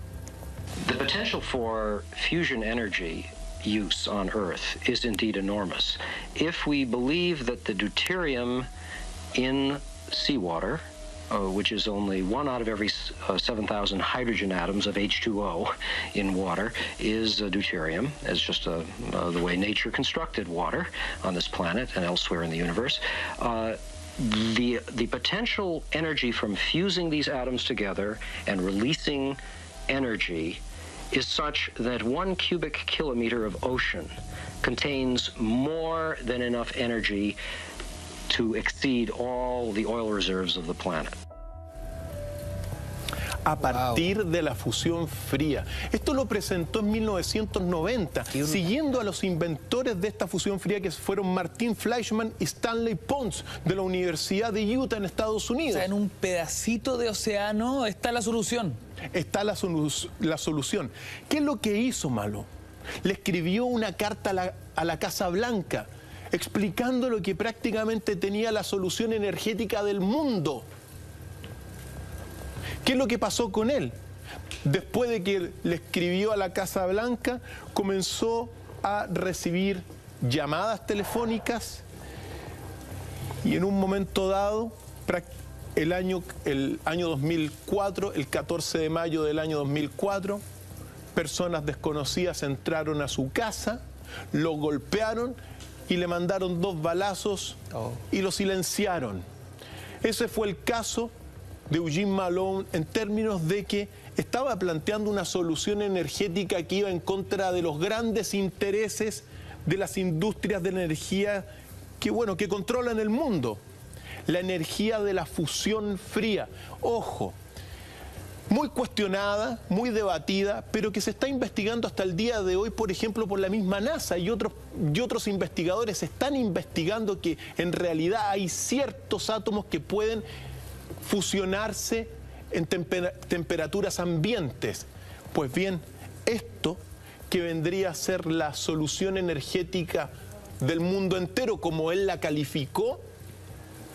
The potential for fusion energy use on Earth is indeed enormous. If we believe that the deuterium in seawater, which is only 1 out of every 7,000 hydrogen atoms of H2O in water, is deuterium. It's just the way nature constructed water on this planet and elsewhere in the universe. The potential energy from fusing these atoms together and releasing energy is such that 1 cubic kilometer of ocean contains more than enough energy to exceed all the oil reserves of the planet. A partir de la fusión fría. Esto lo presentó en 1990, siguiendo a los inventores de esta fusión fría que fueron Martin Fleischmann y Stanley Pons de la Universidad de Utah en Estados Unidos. O sea, en un pedacito de océano está la solución. Está la solución. ¿Qué es lo que hizo Malone? Le escribió una carta a la Casa Blanca explicando lo que prácticamente tenía la solución energética del mundo. ¿Qué es lo que pasó con él? Después de que le escribió a la Casa Blanca, comenzó a recibir llamadas telefónicas y en un momento dado, el año 2004, el 14 de mayo del año 2004, personas desconocidas entraron a su casa, lo golpearon y le mandaron 2 balazos y lo silenciaron. Ese fue el caso de Eugene Malone en términos de que estaba planteando una solución energética que iba en contra de los grandes intereses de las industrias de energía que controlan el mundo. La energía de la fusión fría. Ojo, muy cuestionada, muy debatida, pero que se está investigando hasta el día de hoy, por ejemplo, por la misma NASA y otros investigadores están investigando que en realidad hay ciertos átomos que pueden fusionarse en temperaturas ambientes. Pues bien, esto que vendría a ser la solución energética del mundo entero, como él la calificó,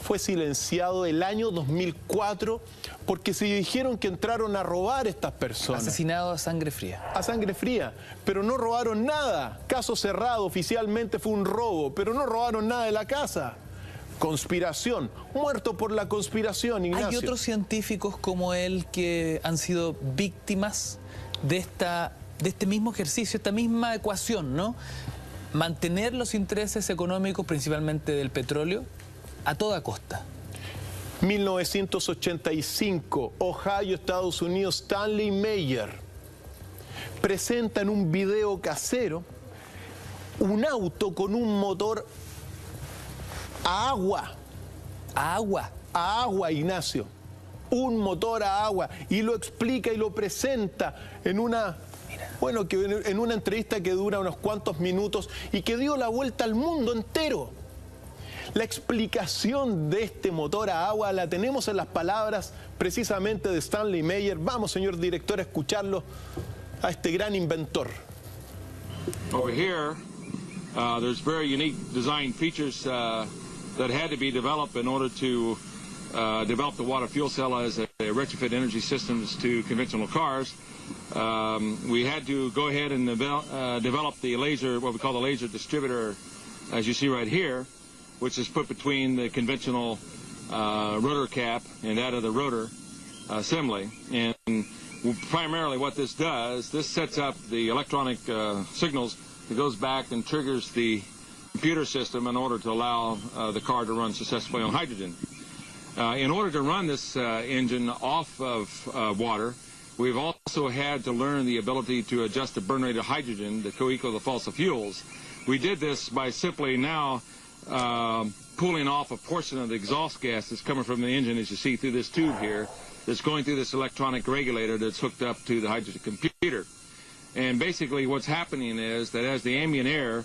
fue silenciado el año 2004 porque se dijeron que entraron a robar estas personas. Asesinado a sangre fría. A sangre fría, pero no robaron nada. Caso cerrado, oficialmente fue un robo, pero no robaron nada de la casa. Conspiración, muerto por la conspiración, Ignacio. ¿Hay otros científicos como él que han sido víctimas de este mismo ejercicio, esta misma ecuación, ¿no? Mantener los intereses económicos, principalmente del petróleo, a toda costa. 1985, Ohio, Estados Unidos, Stanley Meyer presenta en un video casero un auto con un motor a agua. ¿A agua? A agua, Ignacio. Un motor a agua. Y lo explica y lo presenta en una entrevista que dura unos cuantos minutos y que dio la vuelta al mundo entero. La explicación de este motor a agua la tenemos en las palabras precisamente de Stanley Meyer. Vamos, señor director, a escucharlo a este gran inventor. Over here, there's very unique design features that had to be developed in order to develop the water fuel cell as a retrofit energy systems to conventional cars. We had to go ahead and develop the laser, what we call the laser distributor, as you see right here, which is put between the conventional rotor cap and that of the rotor assembly. And primarily what this does, this sets up the electronic signals that goes back and triggers the computer system in order to allow the car to run successfully on hydrogen. In order to run this engine off of water, we've also had to learn the ability to adjust the burn rate of hydrogen to co-equal the fossil fuels. We did this by simply now cooling off a portion of the exhaust gas that's coming from the engine, as you see through this tube here, that's going through this electronic regulator that's hooked up to the hydrogen computer. And basically what's happening is that as the ambient air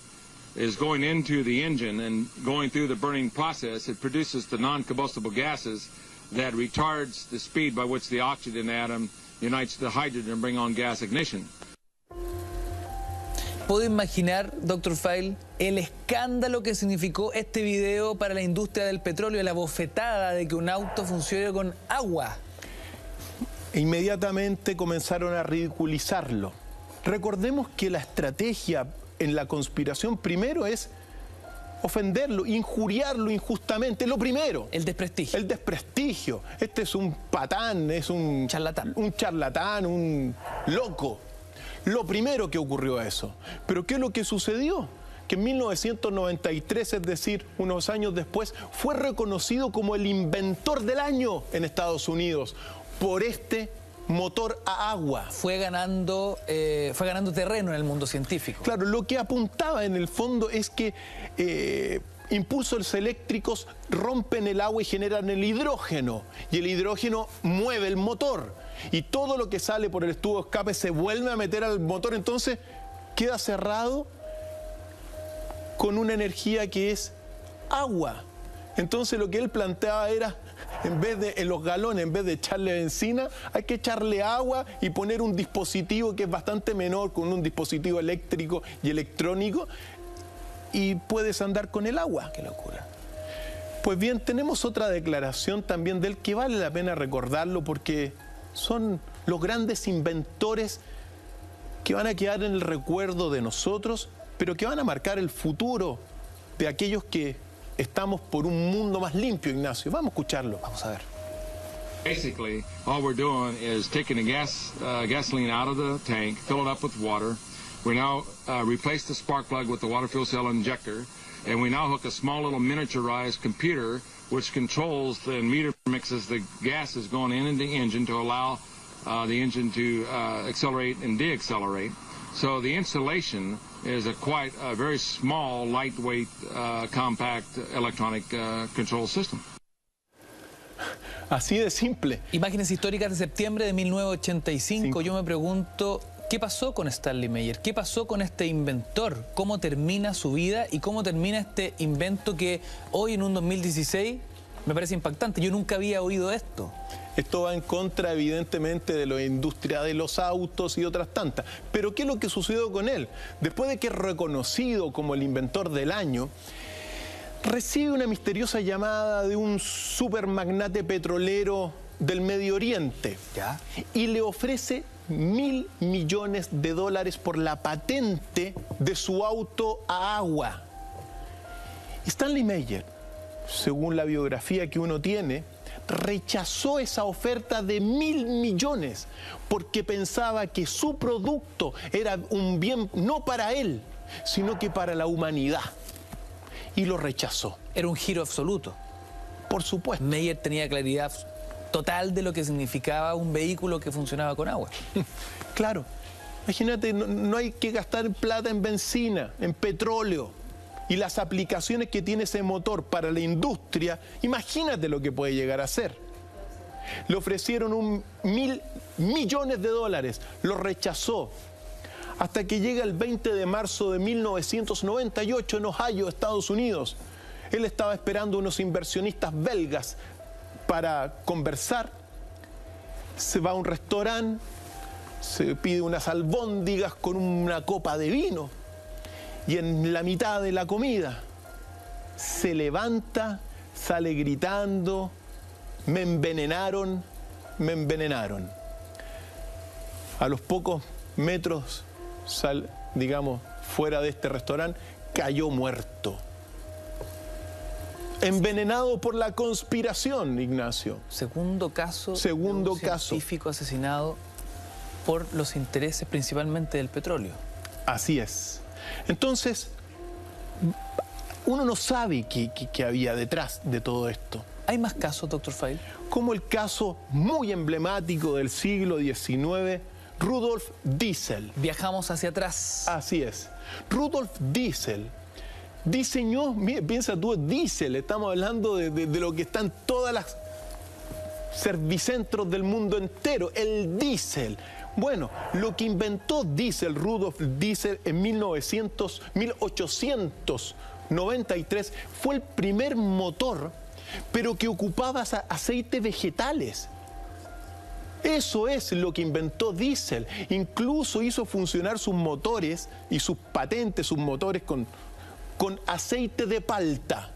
is going into the engine and going through the burning process, it produces the non-combustible gases that retards the speed by which the oxygen atom unites the hydrogen and bring on gas ignition. ¿Puedo imaginar, Dr. Feil, el escándalo que significó este video para la industria del petróleo, la bofetada de que un auto funcione con agua? Inmediatamente comenzaron a ridiculizarlo. Recordemos que la estrategia en la conspiración primero es ofenderlo, injuriarlo injustamente, lo primero. El desprestigio. El desprestigio. Este es un patán, es un charlatán. Un charlatán, un loco. Lo primero que ocurrió eso. Pero ¿qué es lo que sucedió? Que en 1993, es decir, unos años después, fue reconocido como el inventor del año en Estados Unidos por este motor a agua. Fue ganando terreno en el mundo científico. Claro, lo que apuntaba en el fondo es que impulsos eléctricos rompen el agua y generan el hidrógeno. Y el hidrógeno mueve el motor. Y todo lo que sale por el tubo de escape se vuelve a meter al motor. Entonces queda cerrado con una energía que es agua. Entonces lo que él planteaba era, en los galones, en vez de echarle benzina, hay que echarle agua y poner un dispositivo que es bastante menor, con un dispositivo eléctrico y electrónico, y puedes andar con el agua. ¡Qué locura! Pues bien, tenemos otra declaración también de él que vale la pena recordarlo porque son los grandes inventores que van a quedar en el recuerdo de nosotros, pero que van a marcar el futuro de aquellos que estamos por un mundo más limpio, Ignacio. Vamos a escucharlo. Vamos a ver. Basically, all we're doing is taking the gasoline out of the tank, fill it up with water. We now replace the spark plug with the water fuel cell injector, and we now hook a small little miniaturized computer which controls the meter mixes the gases going in the engine to allow the engine to accelerate and deaccelerate. So the installation is a very small, lightweight, compact electronic control system. Así de simple. Imágenes históricas de septiembre de 1985. Yo me pregunto, ¿qué pasó con Stanley Meyer? ¿Qué pasó con este inventor? ¿Cómo termina su vida y cómo termina este invento que hoy en un 2016 me parece impactante? Yo nunca había oído esto. Esto va en contra, evidentemente, de la industria de los autos y otras tantas. Pero ¿qué es lo que sucedió con él? Después de que es reconocido como el inventor del año, recibe una misteriosa llamada de un supermagnate petrolero del Medio Oriente. ¿Ya? Y le ofrece $1.000 millones por la patente de su auto a agua. Stanley Meyer, según la biografía que uno tiene, rechazó esa oferta de $1.000 millones porque pensaba que su producto era un bien no para él, sino que para la humanidad. Y lo rechazó. Era un giro absoluto. Por supuesto. Meyer tenía claridad total de lo que significaba un vehículo que funcionaba con agua. Claro. Imagínate, no hay que gastar plata en benzina, en petróleo. Y las aplicaciones que tiene ese motor para la industria, imagínate lo que puede llegar a ser. Le ofrecieron $1.000 millones, lo rechazó. Hasta que llega el 20 de marzo de 1998 en Ohio, Estados Unidos. Él estaba esperando unos inversionistas belgas para conversar. Se va a un restaurante, se pide unas albóndigas con una copa de vino. Y en la mitad de la comida se levanta, sale gritando, me envenenaron, me envenenaron. A los pocos metros, digamos, fuera de este restaurante, cayó muerto. Envenenado por la conspiración, Ignacio. Segundo caso de un científico asesinado por los intereses principalmente del petróleo. Así es. Entonces, uno no sabe qué había detrás de todo esto. ¿Hay más casos, Dr. Feil? Como el caso muy emblemático del siglo XIX, Rudolf Diesel. Viajamos hacia atrás. Así es. Rudolf Diesel diseñó, piensa tú, Diesel, estamos hablando de lo que están todas las servicentros del mundo entero, el diésel. Bueno, lo que inventó Diesel, Rudolf Diesel, en 1893, fue el primer motor, pero que ocupaba aceites vegetales. Eso es lo que inventó Diesel. Incluso hizo funcionar sus motores y sus patentes, sus motores con aceite de palta.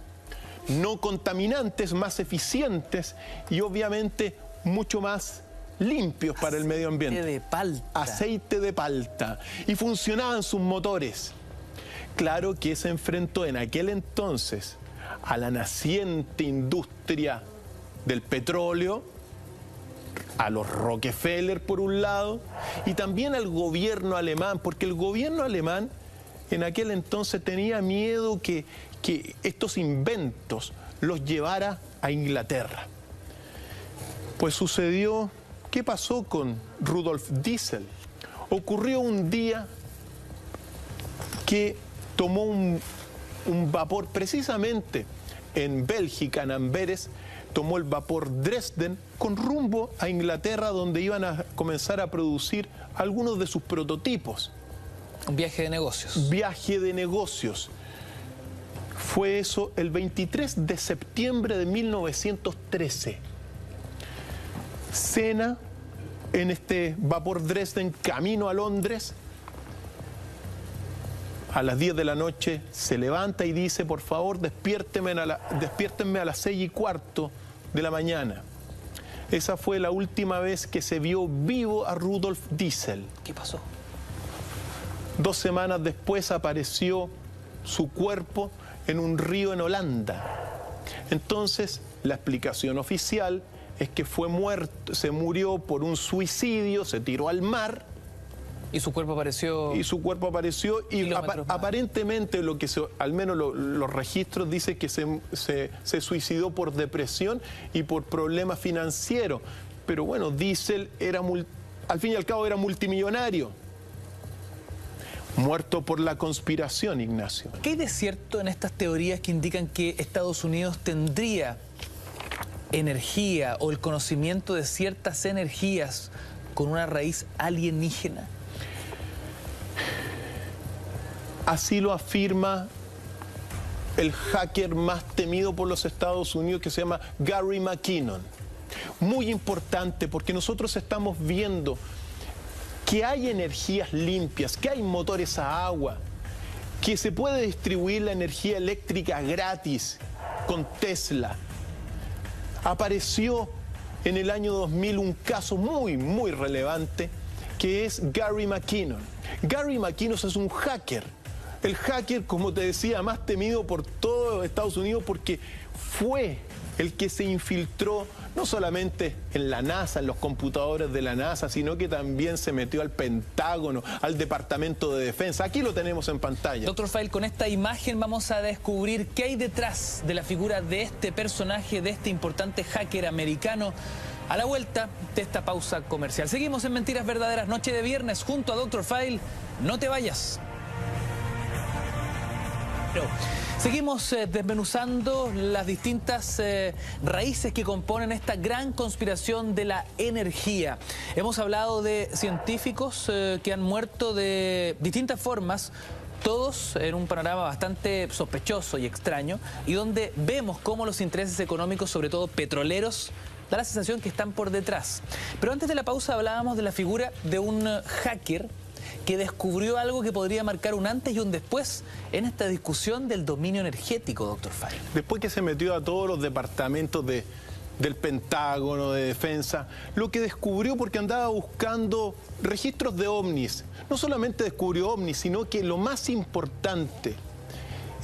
No contaminantes, más eficientes y obviamente mucho más limpios para el medio ambiente. Aceite de palta. Aceite de palta. Y funcionaban sus motores. Claro que se enfrentó en aquel entonces a la naciente industria del petróleo, a los Rockefeller por un lado, y también al gobierno alemán, porque el gobierno alemán en aquel entonces tenía miedo que estos inventos los llevara a Inglaterra. Pues sucedió, ¿qué pasó con Rudolf Diesel? Ocurrió un día que tomó un vapor precisamente en Bélgica, en Amberes, tomó el vapor Dresden con rumbo a Inglaterra, donde iban a comenzar a producir algunos de sus prototipos. Un viaje de negocios. Viaje de negocios. Fue eso el 23 de septiembre de 1913. Cena en este vapor Dresden camino a Londres. A las 10 de la noche se levanta y dice: por favor, despiértenme a las 6:15 de la mañana. Esa fue la última vez que se vio vivo a Rudolf Diesel. ¿Qué pasó? 2 semanas después apareció su cuerpo en un río en Holanda. Entonces, la explicación oficial es que fue muerto, se murió por un suicidio, se tiró al mar. Y su cuerpo apareció. Y su cuerpo apareció y aparentemente al menos los registros dicen que se suicidó por depresión y por problemas financieros. Pero bueno, Diesel al fin y al cabo era multimillonario. Muerto por la conspiración, Ignacio. ¿Qué hay de cierto en estas teorías que indican que Estados Unidos tendría energía o el conocimiento de ciertas energías con una raíz alienígena? Así lo afirma el hacker más temido por los Estados Unidos, que se llama Gary McKinnon. Muy importante, porque nosotros estamos viendo que hay energías limpias, que hay motores a agua, que se puede distribuir la energía eléctrica gratis con Tesla. Apareció en el año 2000 un caso muy, muy relevante, que es Gary McKinnon. Gary McKinnon es un hacker. El hacker, como te decía, más temido por todo Estados Unidos, porque fue el que se infiltró no solamente en la NASA, en los computadores de la NASA, sino que también se metió al Pentágono, al Departamento de Defensa. Aquí lo tenemos en pantalla. Dr. File, con esta imagen vamos a descubrir qué hay detrás de la figura de este personaje, de este importante hacker americano, a la vuelta de esta pausa comercial. Seguimos en Mentiras Verdaderas, noche de viernes, junto a Dr. File. No te vayas. Seguimos desmenuzando las distintas raíces que componen esta gran conspiración de la energía. Hemos hablado de científicos que han muerto de distintas formas, todos en un panorama bastante sospechoso y extraño, y donde vemos cómo los intereses económicos, sobre todo petroleros, da la sensación que están por detrás. Pero antes de la pausa hablábamos de la figura de un hacker que descubrió algo que podría marcar un antes y un después en esta discusión del dominio energético, Dr. File. Después que se metió a todos los departamentos del Pentágono, de Defensa, lo que descubrió, porque andaba buscando registros de ovnis, no solamente descubrió ovnis, sino que lo más importante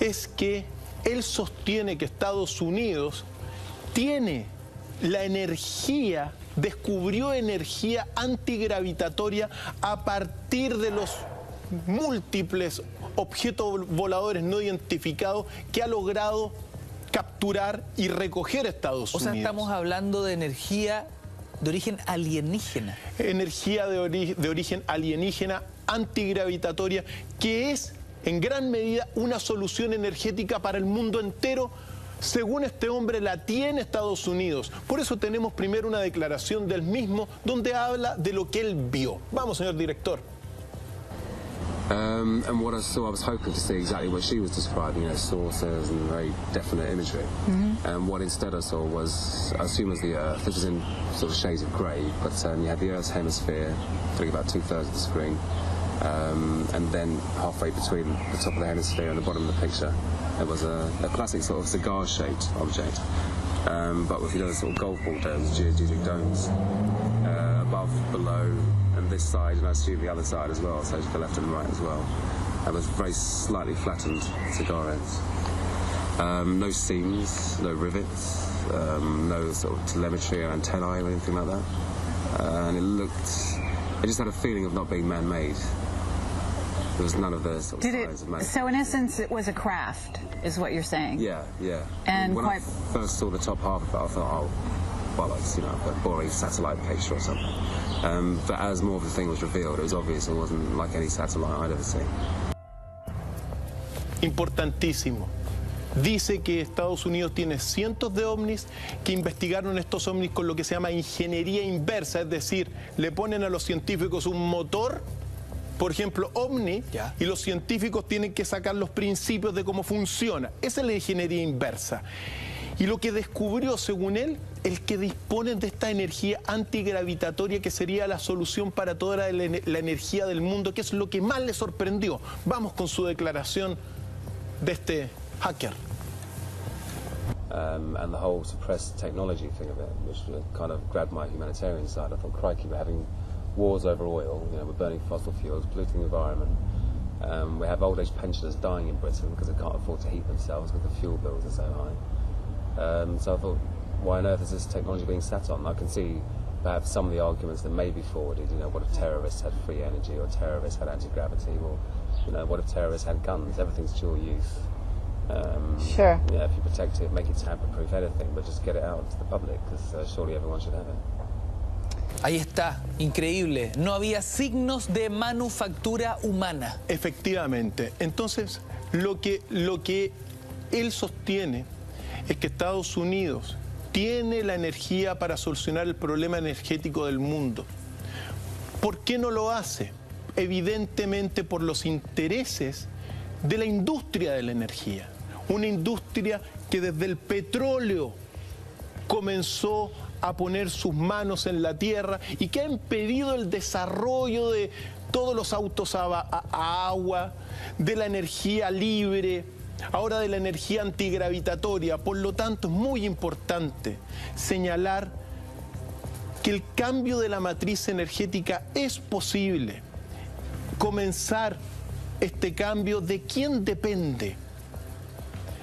es que él sostiene que Estados Unidos tiene la energía, descubrió energía antigravitatoria a partir de los múltiples objetos voladores no identificados que ha logrado capturar y recoger Estados Unidos. O sea, estamos hablando de energía de origen alienígena. Energía de origen alienígena, antigravitatoria, que es en gran medida una solución energética para el mundo entero, Según este hombre, la tiene Estados Unidos. Por eso tenemos primero una declaración del mismo donde habla de lo que él vio. Vamos, señor director. And what I saw, I was hoping to see exactly what she was describing, you know, saucers and very definite imagery. And what instead I saw was, I assume was the Earth. This was in sort of shades of grey, but you had the Earth's hemisphere, I think about 2/3 of the screen. And then halfway between the top of the hemisphere and the bottom of the picture, there was a classic sort of cigar-shaped object, but with, you know, sort of golf ball domes, geodesic domes, above, below, and this side, and I assume the other side as well, so to the left and right as well. And with very slightly flattened cigar ends. No seams, no rivets, no sort of telemetry or antennae or anything like that. And it just had a feeling of not being man-made. There was none of the sort of signs of man. So in essence, it was a craft, is what you're saying? Yeah, yeah. And when I first saw the top half of it, I thought, oh, well, it's, you know, a boring satellite picture or something. But as more of the thing was revealed, it was obvious it wasn't like any satellite I'd ever seen. Importantísimo. Dice que Estados Unidos tiene cientos de ovnis, que investigaron estos ovnis con lo que se llama ingeniería inversa, es decir, le ponen a los científicos un motor, por ejemplo, ovni, y los científicos tienen que sacar los principios de cómo funciona. Esa es la ingeniería inversa. Y lo que descubrió, según él, el que disponen de esta energía antigravitatoria que sería la solución para toda la energía del mundo, que es lo que más le sorprendió. Vamos con su declaración de este hacker. And the whole suppressed technology thing of it, which kind of grabbed my humanitarian side. I thought, crikey, we're having wars over oil, you know, we're burning fossil fuels, polluting the environment. We have old age pensioners dying in Britain because they can't afford to heat themselves because the fuel bills are so high. So I thought, why on earth is this technology being sat on? I can see perhaps some of the arguments that may be forwarded, you know, what if terrorists had free energy, or terrorists had anti-gravity, or, you know, what if terrorists had guns? Everything's dual use. Sure. Yeah, if you protect it, make it tamper-proof, anything, but just get it out to the public, because surely everyone should have it. Ahí está, increíble. No había signos de manufactura humana. Efectivamente. Entonces, lo que él sostiene es que Estados Unidos tiene la energía para solucionar el problema energético del mundo. ¿Por qué no lo hace? Evidentemente por los intereses de la industria de la energía. Una industria que desde el petróleo comenzó a poner sus manos en la tierra y que ha impedido el desarrollo de todos los autos a agua, de la energía libre, ahora de la energía antigravitatoria. Por lo tanto, es muy importante señalar que el cambio de la matriz energética es posible. Comenzar este cambio, ¿de quién depende?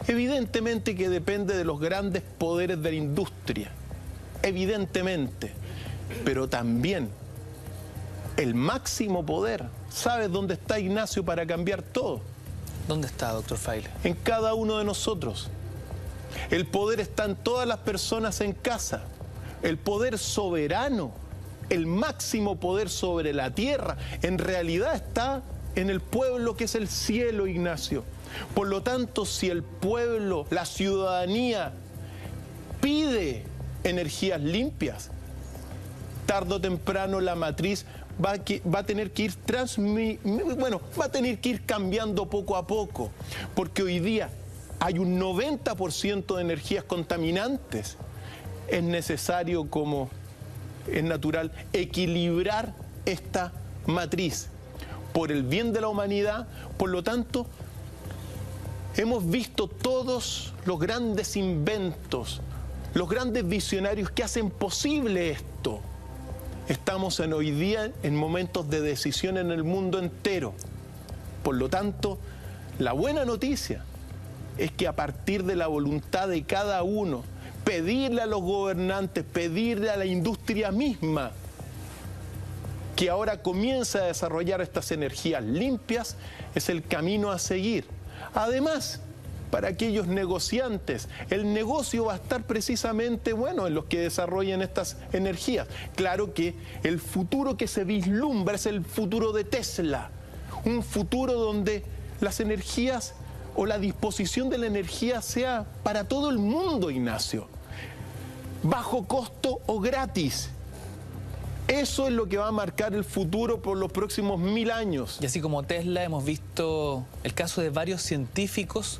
Evidentemente que depende de los grandes poderes de la industria, evidentemente, pero también el máximo poder. ¿Sabes dónde está, Ignacio, para cambiar todo? ¿Dónde está, doctor Fraile? En cada uno de nosotros. El poder está en todas las personas en casa. El poder soberano, el máximo poder sobre la tierra, en realidad está en el pueblo, que es el cielo, Ignacio. Por lo tanto, si el pueblo, la ciudadanía, pide energías limpias, tarde o temprano la matriz va a tener que ir cambiando poco a poco, porque hoy día hay un 90% de energías contaminantes. Es necesario, como es natural, equilibrar esta matriz por el bien de la humanidad. Por lo tanto, hemos visto todos los grandes inventos, los grandes visionarios que hacen posible esto. Estamos hoy día en momentos de decisión en el mundo entero. Por lo tanto, la buena noticia es que a partir de la voluntad de cada uno, pedirle a los gobernantes, pedirle a la industria misma, que ahora comienza a desarrollar estas energías limpias, es el camino a seguir. Además, para aquellos negociantes, el negocio va a estar precisamente, en los que desarrollen estas energías. Claro que el futuro que se vislumbra es el futuro de Tesla, un futuro donde las energías o la disposición de la energía sea para todo el mundo, Ignacio. Bajo costo o gratis. Eso es lo que va a marcar el futuro por los próximos 1000 años. Y así como Tesla, hemos visto el caso de varios científicos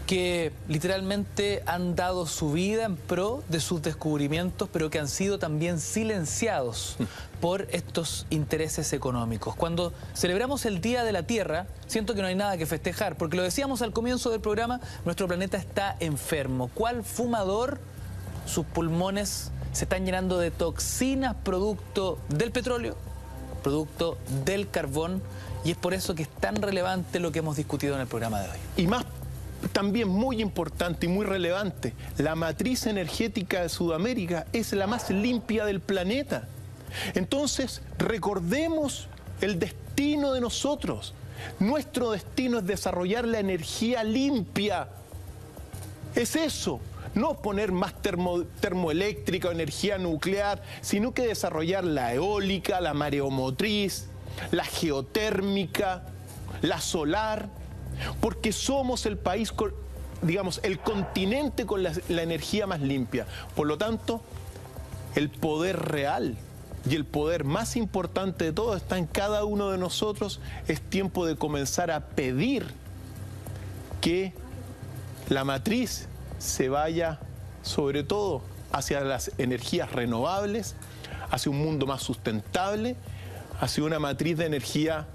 que literalmente han dado su vida en pro de sus descubrimientos, pero que han sido también silenciados por estos intereses económicos. Cuando celebramos el Día de la Tierra, siento que no hay nada que festejar, porque lo decíamos al comienzo del programa, nuestro planeta está enfermo. ¿Cuál fumador? Sus pulmones se están llenando de toxinas producto del petróleo, producto del carbón, y es por eso que es tan relevante lo que hemos discutido en el programa de hoy. Y más, también muy importante y muy relevante, la matriz energética de Sudamérica es la más limpia del planeta. Entonces, recordemos el destino de nosotros. Nuestro destino es desarrollar la energía limpia. Es eso. No poner más termoeléctrica o energía nuclear, sino que desarrollar la eólica, la mareomotriz, la geotérmica, la solar, porque somos el país, digamos, el continente con la energía más limpia. Por lo tanto, el poder real y el poder más importante de todo está en cada uno de nosotros. Es tiempo de comenzar a pedir que la matriz se vaya sobre todo hacia las energías renovables, hacia un mundo más sustentable, hacia una matriz de energía